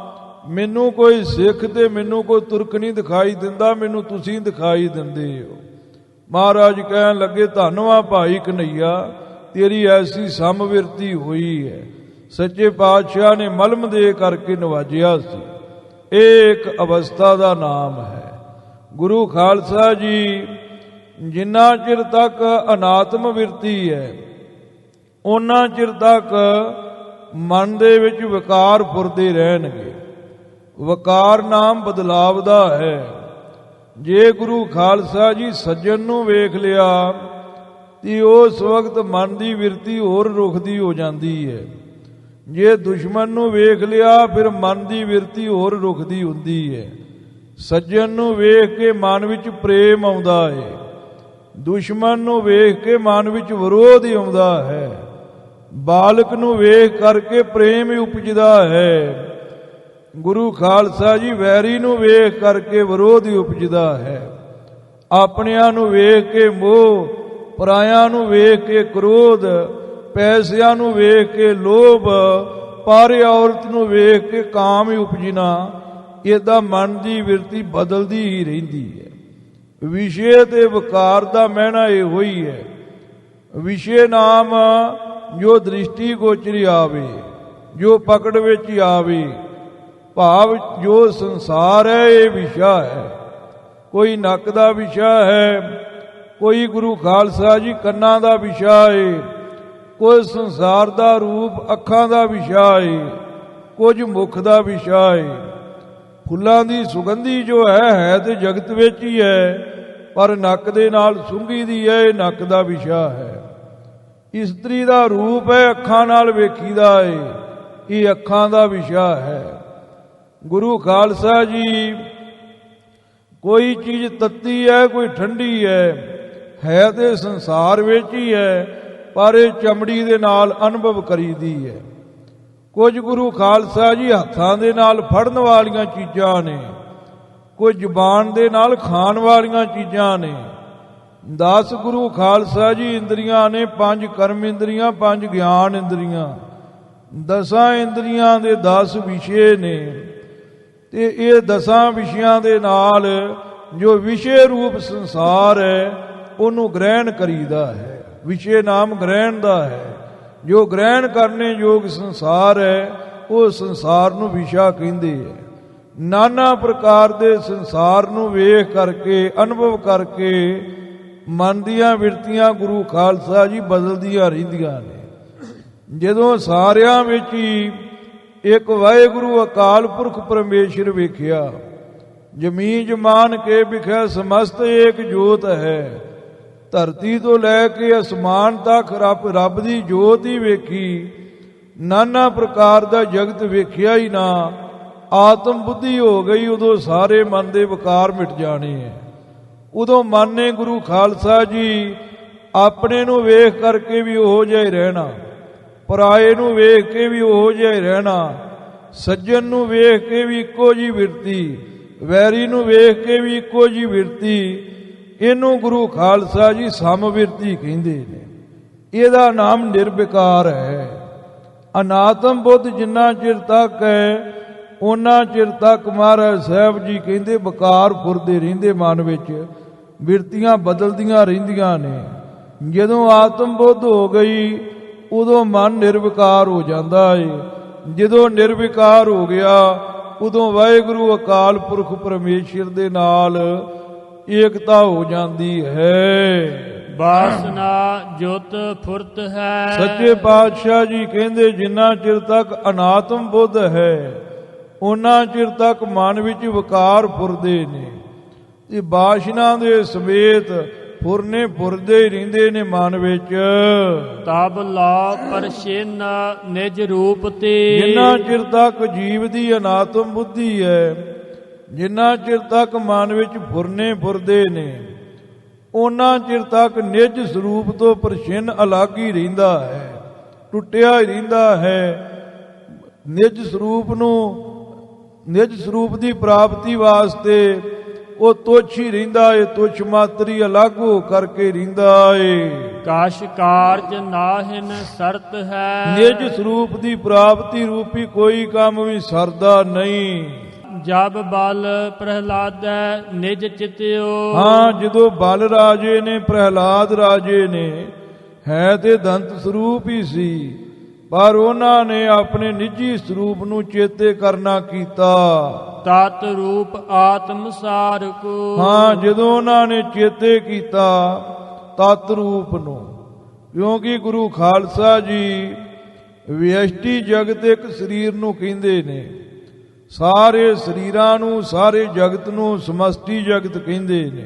ਮੈਨੂੰ ਕੋਈ ਸਿੱਖ ਤੇ ਮੈਨੂੰ ਕੋਈ ਤੁਰਕ ਨਹੀਂ ਦਿਖਾਈ ਦਿੰਦਾ, ਮੈਨੂੰ ਤੁਸੀਂ ਦਿਖਾਈ ਦਿੰਦੇ ਹੋ। ਮਹਾਰਾਜ ਕਹਿਣ ਲੱਗੇ, ਧੰਨਵਾਦ ਭਾਈ ਕਨ੍ਹਈਆ, ਤੇਰੀ ਐਸੀ ਸਮਵਿਰਤੀ ਹੋਈ ਹੈ। ਸੱਚੇ ਪਾਤਸ਼ਾਹ ਨੇ ਮਲਮ ਦੇ ਕਰਕੇ ਨਵਾਜਿਆ ਸੀ। ਇਹ ਇੱਕ ਅਵਸਥਾ ਦਾ ਨਾਮ ਹੈ। ਗੁਰੂ ਖਾਲਸਾ ਜੀ ਜਿੰਨਾ ਚਿਰ ਤੱਕ ਅਨਾਤਮ ਵਿਰਤੀ ਹੈ ਉਹਨਾਂ ਚਿਰ ਤੱਕ ਮਨ ਦੇ ਵਿੱਚ ਵਿਕਾਰ ਫੁਰਦੇ ਰਹਿਣਗੇ। ਵਿਕਾਰ ਨਾਮ ਬਦਲਾਵ ਦਾ ਹੈ। ਜੇ ਗੁਰੂ ਖਾਲਸਾ ਜੀ ਸੱਜਣ ਨੂੰ ਵੇਖ ਲਿਆ ਤੇ ਉਸ ਵਕਤ ਮਨ ਦੀ ਵਿਰਤੀ ਹੋਰ ਰੁਖਦੀ ਹੋ ਜਾਂਦੀ ਹੈ। ਜੇ ਦੁਸ਼ਮਣ ਨੂੰ ਵੇਖ ਲਿਆ ਫਿਰ ਮਨ ਦੀ ਵਿਰਤੀ ਹੋਰ ਰੁਖਦੀ ਹੁੰਦੀ ਹੈ। ਸੱਜਣ ਨੂੰ ਵੇਖ ਕੇ ਮਨ ਵਿੱਚ ਪ੍ਰੇਮ ਆਉਂਦਾ ਹੈ, ਦੁਸ਼ਮਣ ਨੂੰ ਵੇਖ ਕੇ ਮਨ ਵਿੱਚ ਵਿਰੋਧ ਆਉਂਦਾ ਹੈ। ਬਾਲਕ ਨੂੰ ਵੇਖ ਕਰਕੇ ਪ੍ਰੇਮ ਹੀ ਉਪਜਦਾ ਹੈ। ਗੁਰੂ ਖਾਲਸਾ ਜੀ ਵੈਰੀ ਨੂੰ ਵੇਖ ਕਰਕੇ ਵਿਰੋਧ ਹੀ ਉਪਜਦਾ ਹੈ। ਆਪਣਿਆਂ ਨੂੰ ਵੇਖ ਕੇ ਮੋਹ, ਪਰਾਇਆਂ ਨੂੰ ਵੇਖ ਕੇ ਕ੍ਰੋਧ, ਪੈਸਿਆਂ ਨੂੰ ਵੇਖ ਕੇ ਲੋਭ, ਪਾਰੇ ਔਰਤ ਨੂੰ ਵੇਖ ਕੇ ਕਾਮ ਹੀ ਉਪਜਣਾ। ਇਹਦਾ ਮਨ ਦੀ ਵਿਰਤੀ ਬਦਲਦੀ ਹੀ ਰਹਿੰਦੀ ਹੈ। ਵਿਸ਼ੇ ਤੇ ਵਿਕਾਰ ਦਾ ਮਹਿਣਾ ਇਹੋ ਹੀ ਹੈ। ਵਿਸ਼ੇ ਨਾਮ ਜੋ ਦ੍ਰਿਸ਼ਟੀ ਗੋਚਰੀ ਆਵੇ, ਜੋ ਪਕੜ ਵਿੱਚ ਆਵੇ, ਭਾਵ ਜੋ ਸੰਸਾਰ ਹੈ ਇਹ ਵਿਸ਼ਾ ਹੈ। ਕੋਈ ਨੱਕ ਦਾ ਵਿਸ਼ਾ ਹੈ, ਕੋਈ ਗੁਰੂ ਖਾਲਸਾ ਜੀ ਕੰਨਾਂ ਦਾ ਵਿਸ਼ਾ ਹੈ, ਕੋਈ ਸੰਸਾਰ ਦਾ ਰੂਪ ਅੱਖਾਂ ਦਾ ਵਿਸ਼ਾ ਹੈ, ਕੁਝ ਮੁਖ ਦਾ ਵਿਸ਼ਾ ਹੈ। ਫੁੱਲਾਂ ਦੀ ਸੁਗੰਧੀ ਜੋ ਹੈ ਤੇ ਜਗਤ ਵਿੱਚ ਹੀ ਹੈ, ਪਰ ਨੱਕ ਦੇ ਨਾਲ ਸੁੰਘੀ ਦੀ ਹੈ, ਇਹ ਨੱਕ ਦਾ ਵਿਸ਼ਾ ਹੈ। ਇਸਤਰੀ ਦਾ ਰੂਪ ਹੈ, ਅੱਖਾਂ ਨਾਲ ਵੇਖੀਦਾ ਹੈ, ਇਹ ਅੱਖਾਂ ਦਾ ਵਿਸ਼ਾ ਹੈ। ਗੁਰੂ ਖਾਲਸਾ ਜੀ ਕੋਈ ਚੀਜ਼ ਤੱਤੀ ਹੈ, ਕੋਈ ਠੰਡੀ ਹੈ ਤੇ ਸੰਸਾਰ ਵਿੱਚ ਹੀ ਹੈ, ਪਰ ਇਹ ਚਮੜੀ ਦੇ ਨਾਲ ਅਨੁਭਵ ਕਰੀਦੀ ਹੈ। ਕੁਝ ਗੁਰੂ ਖਾਲਸਾ ਜੀ ਹੱਥਾਂ ਦੇ ਨਾਲ ਫੜਨ ਵਾਲੀਆਂ ਚੀਜ਼ਾਂ ਨੇ, ਕੁਝ ਜ਼ੁਬਾਨ ਦੇ ਨਾਲ ਖਾਣ ਵਾਲੀਆਂ ਚੀਜ਼ਾਂ ਨੇ। 10 ਗੁਰੂ ਖਾਲਸਾ ਜੀ ਇੰਦਰੀਆਂ ਨੇ, 5 ਕਰਮ ਇੰਦਰੀਆਂ, 5 ਗਿਆਨ ਇੰਦਰੀਆਂ। 10 ਇੰਦਰੀਆਂ ਦੇ 10 ਵਿਸ਼ੇ ਨੇ ਤੇ ਇਹ 10 ਵਿਸ਼ਿਆਂ ਦੇ ਨਾਲ ਜੋ ਵਿਸ਼ੇ ਰੂਪ ਸੰਸਾਰ ਹੈ ਉਹਨੂੰ ਗ੍ਰਹਿਣ ਕਰੀਦਾ ਹੈ। ਵਿਸ਼ੇ ਨਾਮ ਗ੍ਰਹਿਣ ਦਾ ਹੈ। ਜੋ ਗ੍ਰਹਿਣ ਕਰਨੇ ਯੋਗ ਸੰਸਾਰ ਹੈ ਉਹ ਸੰਸਾਰ ਨੂੰ ਵਿਸ਼ਾ ਕਹਿੰਦੇ ਹੈ। ਨਾਨਾ ਪ੍ਰਕਾਰ ਦੇ ਸੰਸਾਰ ਨੂੰ ਵੇਖ ਕਰਕੇ, ਅਨੁਭਵ ਕਰਕੇ ਮਨ ਦੀਆਂ ਵਿਰਤੀਆਂ ਗੁਰੂ ਖਾਲਸਾ ਜੀ ਬਦਲਦੀਆਂ ਰਹਿੰਦੀਆਂ ਨੇ। ਜਦੋਂ ਸਾਰਿਆਂ ਵਿੱਚ ਹੀ ਇੱਕ ਵਾਹਿਗੁਰੂ ਅਕਾਲ ਪੁਰਖ ਪਰਮੇਸ਼ਰ ਵੇਖਿਆ, ਜ਼ਮੀਨ ਜਮਾਨ ਕੇ ਵਿਖੇ ਸਮਸਤ ਏਕ ਜੋਤ ਹੈ। ਧਰਤੀ ਤੋਂ ਲੈ ਕੇ ਅਸਮਾਨ ਤੱਕ ਰੱਬ ਦੀ ਜੋਤ ਹੀ ਵੇਖੀ। ਨਾਨਾ ਪ੍ਰਕਾਰ ਦਾ ਜਗਤ ਵੇਖਿਆ ਹੀ ਨਾ, ਆਤਮ ਬੁੱਧੀ ਹੋ ਗਈ। ਉਦੋਂ ਸਾਰੇ ਮਨ ਦੇ ਵਿਕਾਰ ਮਿਟ ਜਾਣੇ ਹੈ। ਉਦੋਂ ਮਨ ਨੇ ਗੁਰੂ ਖਾਲਸਾ ਜੀ ਆਪਣੇ ਨੂੰ ਵੇਖ ਕਰਕੇ ਵੀ ਉਹੋ ਜਿਹਾ ਹੀ ਰਹਿਣਾ, ਪਰਾਏ ਨੂੰ ਵੇਖ ਕੇ ਵੀ ਉਹੋ ਜਿਹਾ ਹੀ ਰਹਿਣਾ, ਸੱਜਣ ਨੂੰ ਵੇਖ ਕੇ ਵੀ ਇੱਕੋ ਜਿਹੀ ਵਿਰਤੀ, ਵੈਰੀ ਨੂੰ ਵੇਖ ਕੇ ਵੀ ਇੱਕੋ ਜਿਹੀ ਵਿਰਤੀ। ਇਹਨੂੰ ਗੁਰੂ ਖਾਲਸਾ ਜੀ ਸਮਵਿਰਤੀ ਕਹਿੰਦੇ ਨੇ। ਇਹਦਾ ਨਾਮ ਨਿਰਵਿਕਾਰ ਹੈ। ਅਨਾਤਮ ਬੁੱਧ ਜਿੰਨਾ ਚਿਰ ਤੱਕ ਹੈ ਉਹਨਾਂ ਚਿਰ ਤੱਕ ਮਹਾਰਾਜ ਸਾਹਿਬ ਜੀ ਕਹਿੰਦੇ ਵਿਕਾਰ ਫੁਰਦੇ ਰਹਿੰਦੇ, ਮਨ ਵਿੱਚ ਵਿਰਤੀਆਂ ਬਦਲਦੀਆਂ ਰਹਿੰਦੀਆਂ ਨੇ। ਜਦੋਂ ਆਤਮ ਬੁੱਧ ਹੋ ਗਈ ਉਦੋਂ ਮਨ ਨਿਰਵਿਕਾਰ ਹੋ ਜਾਂਦਾ ਹੈ। ਜਦੋਂ ਨਿਰਵਿਕਾਰ ਹੋ ਗਿਆ ਉਦੋਂ ਵਾਹਿਗੁਰੂ ਅਕਾਲ ਪੁਰਖ ਪਰਮੇਸ਼ਰ ਦੇ ਨਾਲ ਏਕਤਾ ਹੋ ਜਾਂਦੀ ਹੈ। ਵਾਸਨਾ ਜੁਤ ਫੁਰਤ ਹੈ। ਸੱਚੇ ਪਾਤਸ਼ਾਹ ਜੀ ਕਹਿੰਦੇ ਜਿੰਨਾ ਚਿਰ ਤੱਕ ਅਨਾਤਮ ਬੁੱਧ ਹੈ ਉਹਨਾਂ ਚਿਰ ਤੱਕ ਮਨ ਵਿੱਚ ਵਿਕਾਰ ਫੁਰਦੇ ਨੇ ਤੇ ਵਾਸ਼ਨਾ ਦੇ ਸਮੇਤ ਫੁਰਨੇ ਫੁਰਦੇ ਹੀ ਰਹਿੰਦੇ ਨੇ ਮਨ ਵਿੱਚ। ਤਬ ਲਾ ਪਰਛਿਨ ਨਿਜ ਰੂਪ ਤੇ। ਜਿੰਨਾ ਚਿਰ ਤੱਕ ਜੀਵ ਦੀ ਅਨਾਤਮ ਬੁੱਧੀ ਹੈ, ਜਿੰਨਾ ਚਿਰ ਤੱਕ ਮਨ ਵਿੱਚ ਫੁਰਨੇ ਫੁਰਦੇ ਨੇ, ਉਹਨਾਂ ਚਿਰ ਤੱਕ ਨਿਜ ਸਰੂਪ ਤੋਂ ਪ੍ਰਛਿੰਨ ਅਲੱਗ ਹੀ ਰਹਿੰਦਾ ਹੈ, ਟੁੱਟਿਆ ਹੀ ਰਹਿੰਦਾ ਹੈ। ਨਿਜ ਸਰੂਪ ਦੀ ਪ੍ਰਾਪਤੀ ਵਾਸਤੇ ਉਹ ਤੁੱਛ ਹੀ ਰਹਿੰਦਾ ਏ, ਤੁੱਛ ਮਾਤਰੀ ਅਲੱਗ ਹੋ ਕਰਕੇ ਰਹਿੰਦਾ ਏ। ਕਾਸ਼ ਕਾਰਜ ਨਾਹਿਨ ਸਰਤ ਹੈ, ਨਿਜ ਸਰੂਪ ਦੀ ਪ੍ਰਾਪਤੀ ਰੂਪੀ ਕੋਈ ਕੰਮ ਵੀ ਸਰਦਾ ਨਹੀਂ। ਜਬ ਬਲ ਪ੍ਰਹਿਲਾਦੈ ਨਿਜ ਚਿਤਿਓ, ਹਾਂ, ਜਦੋਂ ਬਲ ਰਾਜੇ ਨੇ, ਪ੍ਰਹਿਲਾਦ ਰਾਜੇ ਨੇ, ਹੈ ਤੇ ਦੰਤ ਸਰੂਪ ਹੀ ਸੀ, ਪਰ ਉਹਨਾਂ ਨੇ ਆਪਣੇ ਨਿੱਜੀ ਸਰੂਪ ਨੂੰ ਚੇਤੇ ਕਰਨਾ ਕੀਤਾ। ਤਤ ਰੂਪ ਆਤਮ ਸਾਰ ਕੋ, ਹਾਂ, ਜਦੋਂ ਉਹਨਾਂ ਨੇ ਚੇਤੇ ਕੀਤਾ ਤਤ ਰੂਪ ਨੂੰ, ਕਿਉਂਕਿ ਗੁਰੂ ਖਾਲਸਾ ਜੀ ਵਿਅਸ਼ਟੀ ਜਗਤ ਇੱਕ ਸਰੀਰ ਨੂੰ ਕਹਿੰਦੇ ਨੇ, ਸਾਰੇ ਸਰੀਰਾਂ ਨੂੰ, ਸਾਰੇ ਜਗਤ ਨੂੰ ਸਮਸ਼ਟੀ ਜਗਤ ਕਹਿੰਦੇ ਨੇ।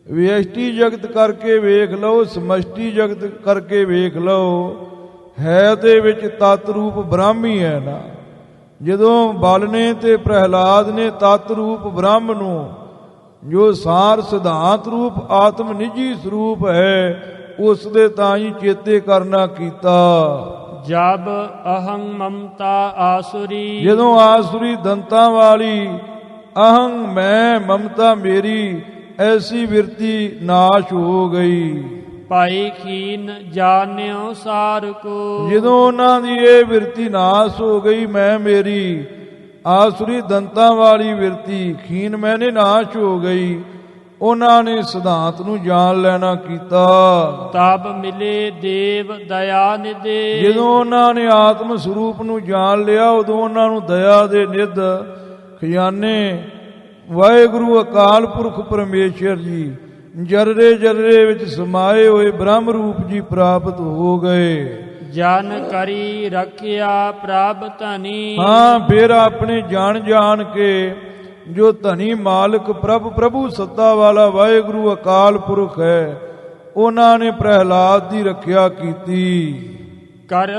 ਵਿਅਸ਼ਟੀ ਜਗਤ ਕਰਕੇ ਵੇਖ ਲਓ, ਸਮਸ਼ਟੀ ਜਗਤ ਕਰਕੇ ਵੇਖ ਲਓ, ਹੈ ਦੇ ਵਿੱਚ ਤਤ ਰੂਪ ਬ੍ਰਹਮ ਹੀ ਹੈ ਨਾ। ਜਦੋਂ ਬਲ ਨੇ ਤੇ ਪ੍ਰਹਿਲਾਦ ਨੇ ਤਤ ਰੂਪ ਬ੍ਰਹਮ ਨੂੰ, ਜੋ ਸਾਰ ਸਿਧਾਂਤ ਰੂਪ ਆਤਮ ਨਿੱਜੀ ਸਰੂਪ ਹੈ, ਉਸ ਦੇ ਤਾਂ ਹੀ ਚੇਤੇ ਕਰਨਾ ਕੀਤਾ। ਜਬ ਅਹੰ ਮਮਤਾ ਆਸੁਰੀ, ਜਦੋਂ ਆਸੁਰੀ ਦੰਤਾਂ ਵਾਲੀ ਅਹੰ ਮੈਂ, ਮਮਤਾ ਮੇਰੀ, ਐਸੀ ਵਿਰਤੀ ਨਾਸ਼ ਹੋ ਗਈ। ਭਾਈ ਖੀਨ ਜਾਣਿਓ ਸਾਰ ਕੋ, ਜਦੋਂ ਉਹਨਾਂ ਦੀ ਇਹ ਵਿਰਤੀ ਨਾਸ਼ ਹੋ ਗਈ, ਮੈਂ ਮੇਰੀ, ਆਸੁਰੀ ਦੰਤਾਂ ਵਾਲੀ ਵਿਰਤੀ ਖੀਨ ਮੈਨੇ ਨਾਸ਼ ਹੋ ਗਈ, ਉਹਨਾਂ ਨੇ ਸਿਧਾਂਤ ਨੂੰ ਜਾਣ ਲੈਣਾ ਕੀਤਾ। ਤਬ ਮਿਲੇ ਦੇਵ ਦਇਆ ਨਿਦੇ, ਜਦੋਂ ਉਹਨਾਂ ਨੇ ਆਤਮ ਸਰੂਪ ਨੂੰ ਜਾਣ ਲਿਆ, ਉਦੋਂ ਉਹਨਾਂ ਨੂੰ ਦਇਆ ਦੇ ਨਿਧ ਖਜ਼ਾਨੇ ਵਾਹਿਗੁਰੂ ਅਕਾਲ ਪੁਰਖ ਪਰਮੇਸ਼ਰ ਜੀ ਜਰਰੇ ਜਰਰੇ ਵਿੱਚ ਸਮਾਏ ਹੋਏ ਬ੍ਰਹਮ ਰੂਪ ਜੀ ਪ੍ਰਾਪਤ ਹੋ ਗਏ। ਜਨ ਕਰੀ ਰੱਖਿਆ ਪ੍ਰਭ ਧਨੀ, ਹਾਂ, ਫਿਰ ਆਪਣੇ ਜਾਣ ਕੇ ਜੋ ਧਨੀ ਮਾਲਕ ਪ੍ਰਭੂ ਸੱਤਾ ਵਾਲਾ ਵਾਹਿਗੁਰੂ ਅਕਾਲ ਪੁਰਖ ਹੈ, ਉਹਨਾਂ ਨੇ ਪ੍ਰਹਿਲਾਦ ਦੀ ਰੱਖਿਆ ਕੀਤੀ। ਕਰ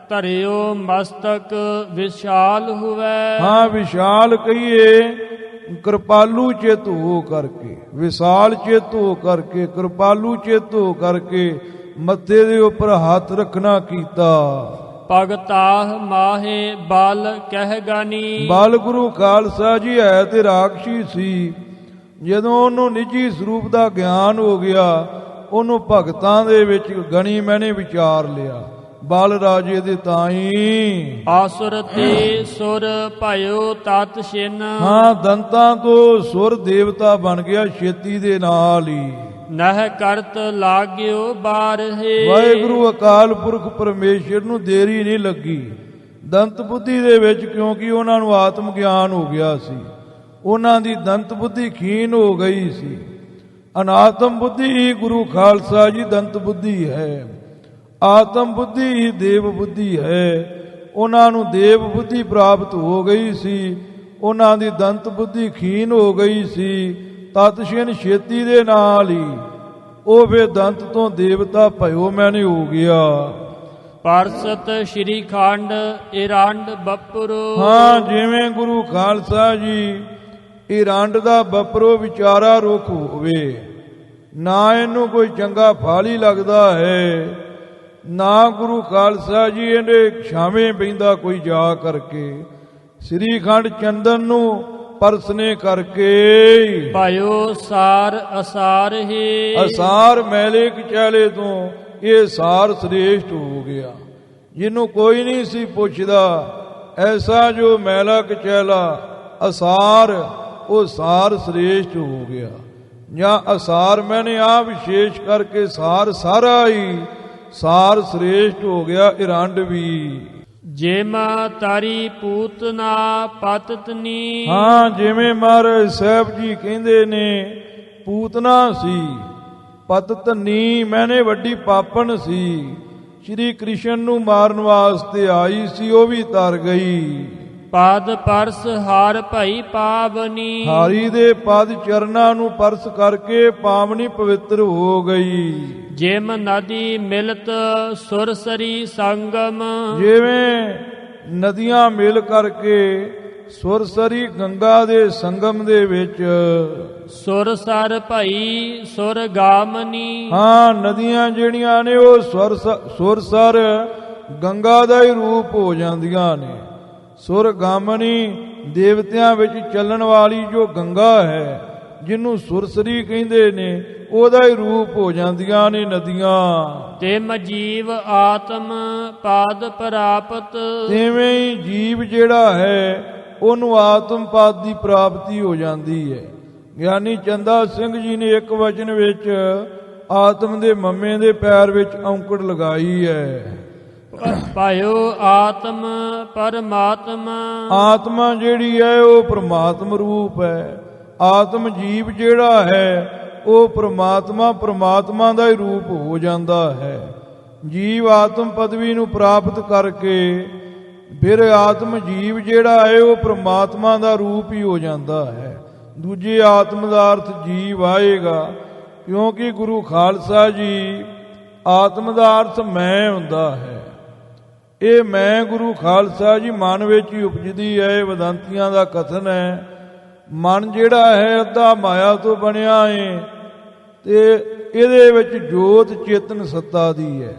ਧਰਿਓ ਮਸਤਕ ਵਿਸ਼ਾਲ ਹੁਵੈ, ਹਾਂ, ਵਿਸ਼ਾਲ ਕਹੀਏ ਕਿਰਪਾਲੂ ਚਿਤ ਹੋ ਕਰਕੇ, ਵਿਸ਼ਾਲ ਚਿਤ ਹੋ ਕਰਕੇ, ਕਿਰਪਾਲੂ ਚਿਤ ਹੋ ਕਰਕੇ ਮੱਥੇ ਦੇ ਉੱਪਰ ਹੱਥ ਰੱਖਣਾ ਕੀਤਾ। ਭਗਤਾਹ ਮਾਹੇ ਬਲ ਕਹਿ ਗਾਨੀ, ਬਲ ਗੁਰੂ ਖਾਲਸਾ ਜੀ ਹੈ ਤੇ ਰਾਖਸ਼ੀ ਸੀ। ਜਦੋਂ ਉਹਨੂੰ ਨਿੱਜੀ ਸਰੂਪ ਦਾ ਗਿਆਨ ਹੋ ਗਿਆ, ਉਹਨੂੰ ਭਗਤਾਂ ਦੇ ਵਿੱਚ ਗਣੀ ਮੈਨੇ ਵਿਚਾਰ ਲਿਆ। ਬਲ ਰਾਜੇ ਦੇ ਤਾਈ ਆਸੁਰ ਤੇ ਸੁਰ ਭਇਓ ਤਤ ਛਿਨ, ਹਾਂ, ਦੰਤਾਂ ਤੋਂ ਸੁਰ ਦੇਵਤਾ ਬਣ ਗਿਆ ਛੇਤੀ ਦੇ ਨਾਲ ਹੀ। ਨਹਿ ਕਰਤ ਲਾਗਿਓ ਬਾਰਹੇ, ਵਾਹਿਗੁਰੂ ਅਕਾਲ ਪੁਰਖ ਪਰਮੇਸ਼ਰ ਨੂੰ ਦੇਰੀ ਨਹੀਂ ਲੱਗੀ ਦੰਤ ਬੁੱਧੀ ਦੇ ਵਿੱਚ, ਕਿਉਂਕਿ ਉਹਨਾਂ ਨੂੰ ਆਤਮ ਗਿਆਨ ਹੋ ਗਿਆ ਸੀ। ਉਹਨਾਂ ਦੀ ਦੰਤ ਬੁੱਧੀ ਖੀਨ ਹੋ ਗਈ ਸੀ। ਅਨਾਤਮ ਬੁੱਧੀ ਹੀ ਗੁਰੂ ਖਾਲਸਾ ਜੀ ਦੰਤ ਬੁੱਧੀ ਹੈ, ਆਤਮ ਬੁੱਧੀ ਹੀ ਦੇਵ ਬੁੱਧੀ ਹੈ। ਉਹਨਾਂ ਨੂੰ ਦੇਵ ਬੁੱਧੀ ਪ੍ਰਾਪਤ ਹੋ ਗਈ ਸੀ, ਉਹਨਾਂ ਦੀ ਦੰਤ ਬੁੱਧੀ ਖੀਨ ਹੋ ਗਈ ਸੀ। ਤਤਸ਼ਿਨ ਛੇਤੀ ਦੇ ਨਾਲ ਹੀ ਉਹ ਵੇ ਦੰਤ ਤੋਂ ਦੇਵਤਾ ਭਇਓ ਮੈਨੇ ਹੋ ਗਿਆ। ਪਰਸਤ ਸ਼੍ਰੀ ਖੰਡ ਇਰੰਡ ਬਪਰੋ, ਹਾਂ, ਜਿਵੇਂ ਗੁਰੂ ਖਾਲਸਾ ਜੀ ਇਰੰਡ ਦਾ ਬਪਰੋ ਵਿਚਾਰਾ ਰੁੱਖ ਹੋਵੇ, ਨਾ ਇਹਨੂੰ ਕੋਈ ਚੰਗਾ ਫਲ ਹੀ ਲੱਗਦਾ ਹੈ, ਨਾ ਗੁਰੂ ਖਾਲਸਾ ਜੀ ਇਹਦੇ ਛਾਵੇਂ ਬੈਂਦਾ ਕੋਈ ਜਾ ਕਰਕੇ। ਸ੍ਰੀ ਖੰਡ ਚੰਦਨ ਨੂੰ ਪਰਸਨੇ ਕਰਕੇ ਭਇਓ ਸਾਰ ਅਸਾਰ ਹੈ, ਅਸਾਰ ਮੈਲੇ ਕਚੈਲੇ ਤੋਂ ਇਹ ਸਾਰ ਸ੍ਰੇਸ਼ਟ ਹੋ ਗਿਆ, ਜਿਹਨੂੰ ਕੋਈ ਨਹੀਂ ਸੀ ਪੁੱਛਦਾ। ਐਸਾ ਜੋ ਮੈਲਾ ਕਚੈਲਾ ਅਸਾਰ, ਉਹ ਸਾਰ ਸ੍ਰੇਸ਼ਟ ਹੋ ਗਿਆ। ਜਾਂ ਅਸਾਰ ਮੈਨੇ ਆ ਵਿਸ਼ੇਸ਼ ਕਰਕੇ ਸਾਰ ਸਾਰਾ ਹੀ ਸਾਰ ਸ੍ਰੇਸ਼ਟ ਹੋ ਗਿਆ। ਇਰੰਡ ਵੀ ਜਿਮ ਤਾਰੀ ਪੂਤਨਾ ਪਤਤਨੀ, ਹਾਂ, ਜਿਵੇਂ ਮਹਾਰਾਜ ਸਾਹਿਬ ਜੀ ਕਹਿੰਦੇ ਨੇ, ਪੂਤਨਾ ਸੀ, ਪਤਤਨੀ ਮੈਨੇ ਵੱਡੀ ਪਾਪਣ ਸੀ, ਸ਼੍ਰੀ ਕ੍ਰਿਸ਼ਨ ਨੂੰ ਮਾਰਨ ਵਾਸਤੇ ਆਈ ਸੀ, ਉਹ ਵੀ ਤਰ ਗਈ। ਪਦ ਪਰਸ ਹਾਰ ਭਈ ਪਾਵਨੀ, ਹਾਰੀ ਦੇ ਪਦ ਚਰਨਾਂ ਨੂੰ ਪਰਸ ਕਰਕੇ ਪਾਵਨੀ ਪਵਿੱਤਰ ਹੋ ਗਈ। ਜਿਮ ਨਦੀ ਮਿਲਤ ਸੁਰਸਰੀ ਸੰਗਮ, ਜਿਵੇਂ ਨਦੀਆਂ ਮਿਲ ਕਰਕੇ ਸੁਰਸਰੀ ਗੰਗਾ ਦੇ ਸੰਗਮ ਦੇ ਵਿੱਚ। ਸੁਰ ਸਰ ਭਈ ਸੁਰ ਗਾਮਨੀ। ਹਾਂ, ਨਦੀਆਂ ਜਿਹੜੀਆਂ ਨੇ ਉਹ ਸੁਰਸਰ ਗੰਗਾ ਦਾ ਹੀ ਰੂਪ ਹੋ ਜਾਂਦੀਆਂ ਨੇ। ਸੁਰ ਗਾਮਨੀ ਦੇਵਤਿਆਂ ਵਿੱਚ ਚੱਲਣ ਵਾਲੀ ਜੋ ਗੰਗਾ ਹੈ, ਜਿਹਨੂੰ ਸੁਰਸਰੀ ਕਹਿੰਦੇ ਨੇ, ਉਹਦਾ ਹੀ ਰੂਪ ਹੋ ਜਾਂਦੀਆਂ ਨੇ ਨਦੀਆਂ। ਤਿਮ ਜੀਵ ਆਤਮ ਪਾਦ ਪ੍ਰਾਪਤ। ਤਿਵੇਂ ਹੀ ਜੀਵ ਜਿਹੜਾ ਹੈ ਉਹਨੂੰ ਆਤਮ ਪਦ ਦੀ ਪ੍ਰਾਪਤੀ ਹੋ ਜਾਂਦੀ ਹੈ। ਗਿਆਨੀ ਚੰਦਾ ਸਿੰਘ ਜੀ ਨੇ ਇੱਕ ਵਚਨ ਵਿੱਚ ਆਤਮ ਦੇ ਮੰਮੇ ਦੇ ਪੈਰ ਵਿੱਚ ਔਂਕੜ ਲਗਾਈ ਹੈ। ਪਾਇਓ ਆਤਮ ਪਰਮਾਤਮਾ। ਆਤਮਾ ਜਿਹੜੀ ਹੈ ਉਹ ਪ੍ਰਮਾਤਮ ਰੂਪ ਹੈ। ਆਤਮ ਜੀਵ ਜਿਹੜਾ ਹੈ ਉਹ ਪ੍ਰਮਾਤਮਾ ਦਾ ਹੀ ਰੂਪ ਹੋ ਜਾਂਦਾ ਹੈ। ਜੀਵ ਆਤਮ ਪਦਵੀ ਨੂੰ ਪ੍ਰਾਪਤ ਕਰਕੇ ਫਿਰ ਆਤਮ ਜੀਵ ਜਿਹੜਾ ਹੈ ਉਹ ਪ੍ਰਮਾਤਮਾ ਦਾ ਰੂਪ ਹੀ ਹੋ ਜਾਂਦਾ ਹੈ। ਦੂਜੇ ਆਤਮ ਦਾ ਅਰਥ ਜੀਵ ਆਏਗਾ, ਕਿਉਂਕਿ ਗੁਰੂ ਖਾਲਸਾ ਜੀ ਆਤਮ ਦਾ ਅਰਥ ਮੈਂ ਹੁੰਦਾ ਹੈ। ਇਹ ਮੈਂ ਗੁਰੂ ਖਾਲਸਾ ਜੀ ਮਨ ਵਿੱਚ ਹੀ ਉਪਜਦੀ ਹੈ। ਵਦੰਤੀਆਂ ਦਾ ਕਥਨ ਹੈ, ਮਨ ਜਿਹੜਾ ਹੈ ਅੱਧਾ ਮਾਇਆ ਤੋਂ ਬਣਿਆ ਹੈ ਤੇ ਇਹਦੇ ਵਿੱਚ ਜੋਤ ਚੇਤਨ ਸੱਤਾ ਦੀ ਹੈ।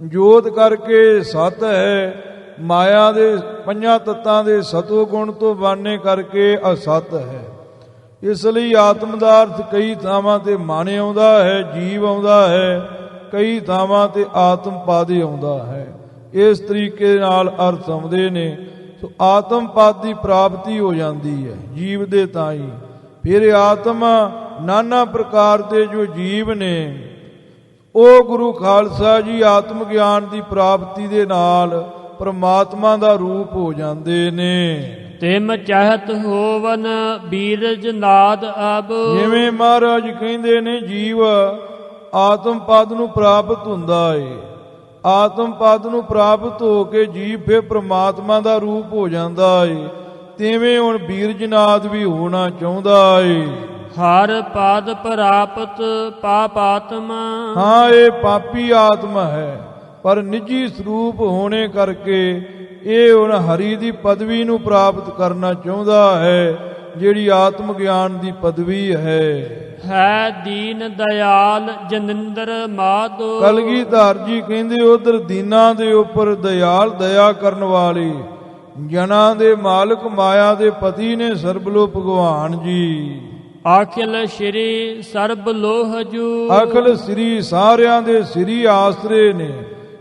ਜੋਤ ਕਰਕੇ ਸਤ ਹੈ, ਮਾਇਆ ਦੇ ਪੰਜਾਂ ਤੱਤਾਂ ਦੇ ਸਤੋ ਗੁਣ ਤੋਂ ਬਣਨੇ ਕਰਕੇ ਅਸਤ ਹੈ। ਇਸ ਲਈ ਆਤਮ ਦਾ ਅਰਥ ਕਈ ਥਾਵਾਂ ਤੇ ਮਨ ਆਉਂਦਾ ਹੈ, ਜੀਵ ਆਉਂਦਾ ਹੈ, ਕਈ ਥਾਵਾਂ ਤੇ ਆਤਮ ਪਦ ਆਉਂਦਾ ਹੈ। ਇਸ ਤਰੀਕੇ ਨਾਲ ਅਰਥ ਆਉਂਦੇ ਨੇ। ਸੋ ਆਤਮ ਪਦ ਦੀ ਪ੍ਰਾਪਤੀ ਹੋ ਜਾਂਦੀ ਹੈ ਜੀਵ ਦੇ ਤਾਈ। ਫਿਰ ਆਤਮ ਨਾਨਾ ਪ੍ਰਕਾਰ ਦੇ ਜੋ ਜੀਵ ਨੇ ਉਹ ਗੁਰੂ ਖਾਲਸਾ ਜੀ ਆਤਮ ਗਿਆਨ ਦੀ ਪ੍ਰਾਪਤੀ ਦੇ ਨਾਲ ਪਰਮਾਤਮਾ ਦਾ ਰੂਪ ਹੋ ਜਾਂਦੇ ਨੇ। ਤਿਮ ਚਾਹਤ ਹੋਵਨ ਬੀਰਜ ਨਾਦ ਅਬ। ਜਿਵੇਂ ਮਹਾਰਾਜ ਕਹਿੰਦੇ ਨੇ ਜੀਵ ਆਤਮ ਪਦ ਨੂੰ ਪ੍ਰਾਪਤ ਹੁੰਦਾ ਏ, ਆਤਮ ਪਦ ਨੂੰ ਪ੍ਰਾਪਤ ਹੋ ਕੇ ਜੀਵ ਫਿਰ ਪ੍ਰਮਾਤਮਾ ਦਾ ਰੂਪ ਹੋ ਜਾਂਦਾ ਏ, ਤਿਵੇਂ ਹੁਣ ਬੀਰਜਨਾਦ ਵੀ ਹੋਣਾ ਚਾਹੁੰਦਾ ਏ। ਹਰ ਪਦ ਪ੍ਰਾਪਤ ਪਾਪ ਆਤਮਾ। ਹਾਂ, ਇਹ ਪਾਪੀ ਆਤਮਾ ਹੈ, ਪਰ ਨਿੱਜੀ ਸਰੂਪ ਹੋਣੇ ਕਰਕੇ ਇਹ ਹੁਣ ਹਰੀ ਦੀ ਪਦਵੀ ਨੂੰ ਪ੍ਰਾਪਤ ਕਰਨਾ ਚਾਹੁੰਦਾ ਹੈ, ਜਿਹੜੀ ਆਤਮ ਗਿਆਨ ਦੀ ਪਦਵੀ ਹੈ ਦੀਨ ਦਇਆਲ ਜਨਿੰਦਰ ਮਾਧੋ। ਕਲਗੀਧਰ ਜੀ ਕਹਿੰਦੇ ਉਧਰ ਦੀਨਾਂ ਦੇ ਉੱਪਰ ਦਇਆਲ ਦਇਆ ਕਰਨ ਵਾਲੇ ਜਨਾਂ ਦੇ ਮਾਲਕ ਮਾਇਆ ਦੇ ਪਤੀ ਨੇ ਸਰਬਲੋ ਭਗਵਾਨ ਜੀ। ਅਖਿਲ ਸ਼੍ਰੀ ਸਰਬ ਲੋਹਜੂ। ਅਖਿਲ ਸ੍ਰੀ ਸਾਰਿਆਂ ਦੇ ਸ੍ਰੀ ਆਸਰੇ ਨੇ,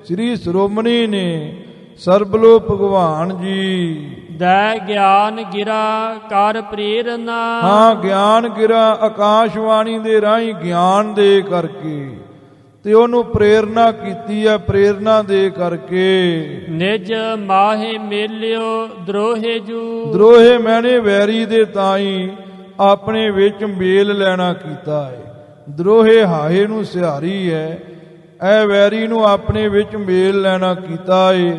ਸ੍ਰੀ ਸ਼੍ਰੋਮਣੀ ਨੇ ਸਰਬਲੋ ਭਗਵਾਨ ਜੀ। ਦੈ ਗਿਆਨ ਗਿਰਾ ਕਰ ਪ੍ਰੇਰਨਾ। ਹਾਂ, ਗਿਆਨ ਗਿਰਾ ਆਕਾਸ਼ਵਾਣੀ ਦੇ ਰਾਹੀਂ ਗਿਆਨ ਦੇ ਕਰਕੇ ਤੇ ਉਹਨੂੰ ਪ੍ਰੇਰਨਾ ਕੀਤੀ ਹੈ, ਪ੍ਰੇਰਨਾ ਦੇ ਕਰਕੇ। ਨਿਜ ਮਾਹੇ ਮੇਲਿਓ ਦਰੋਹੇ ਜੂ। ਦਰੋਹੇ ਮੈਨੇ ਵੈਰੀ ਦੇ ਤਾਈ ਆਪਣੇ ਵਿੱਚ ਮੇਲ ਲੈਣਾ ਕੀਤਾ ਹੈ। ਦਰੋਹੇ ਹਾਹੇ ਨੂੰ ਸਿਹਾਰੀ ਹੈ, ਇਹ ਵੈਰੀ ਨੂੰ ਆਪਣੇ ਵਿੱਚ ਮੇਲ ਲੈਣਾ ਕੀਤਾ ਹੈ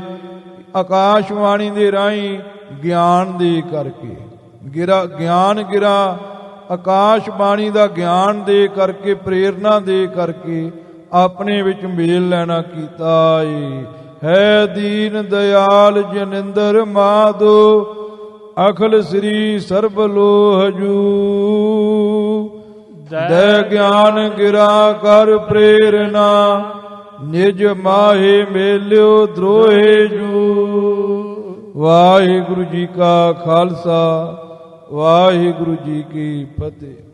ਆਕਾਸ਼ਵਾਣੀ ਦੇ ਰਾਹੀਂ ਗਿਆਨ ਦੇ ਕਰਕੇ। ਗਿਆਨ ਗਿਰਾ ਆਕਾਸ਼ਬਾਣੀ ਦਾ ਗਿਆਨ ਦੇ ਕਰਕੇ, ਪ੍ਰੇਰਨਾ ਦੇ ਕਰਕੇ ਆਪਣੇ ਵਿੱਚ ਮੇਲ ਲੈਣਾ ਕੀਤਾ ਹੈ ਦੀਨ ਦਇਆਲ ਜਨਿੰਦਰ ਮਾਧੋ। ਅਖਿਲ ਸ੍ਰੀ ਸਰਬ ਲੋਹਜੂ। ਦੈ ਗਿਆਨ ਗਿਰਾ ਕਰ ਪ੍ਰੇਰਨਾ, ਨਿਜ ਮਾਹੇ ਮੇਲਿਓ ਦਰੋਹੇ ਜੂ। ਵਾਹਿਗੁਰੂ ਜੀ ਕਾ ਖਾਲਸਾ, ਵਾਹਿਗੁਰੂ ਜੀ ਕੀ ਫਤਿਹ।